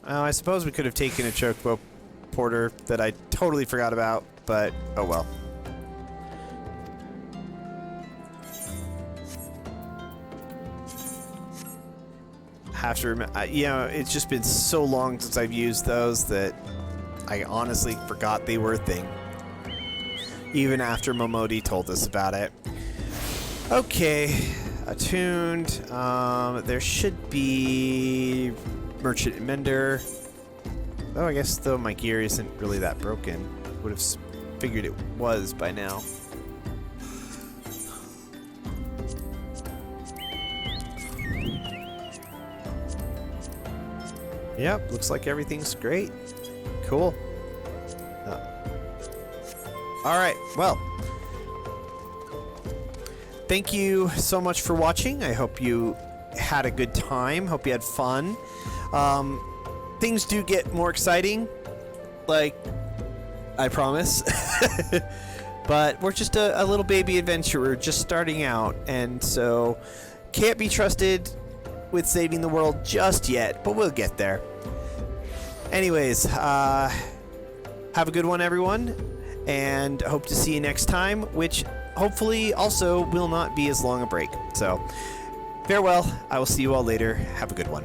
I suppose we could have taken a chocobo porter that I totally forgot about, but oh well. Have to remember, you know, it's just been so long since I've used those that I honestly forgot they were a thing. Even after Momodi told us about it. Okay, attuned. There should be Merchant and Mender. Oh, I guess though my gear isn't really that broken. Would have figured it was by now. Yep, looks like everything's great. Cool. Alright, well. Thank you so much for watching. I hope you had a good time. Hope you had fun. Things do get more exciting. Like, I promise. But we're just a little baby adventurer just starting out, and so can't be trusted with saving the world just yet, but we'll get there. Anyways, have a good one, everyone, and hope to see you next time, which hopefully also will not be as long a break. So, farewell. I will see you all later. Have a good one.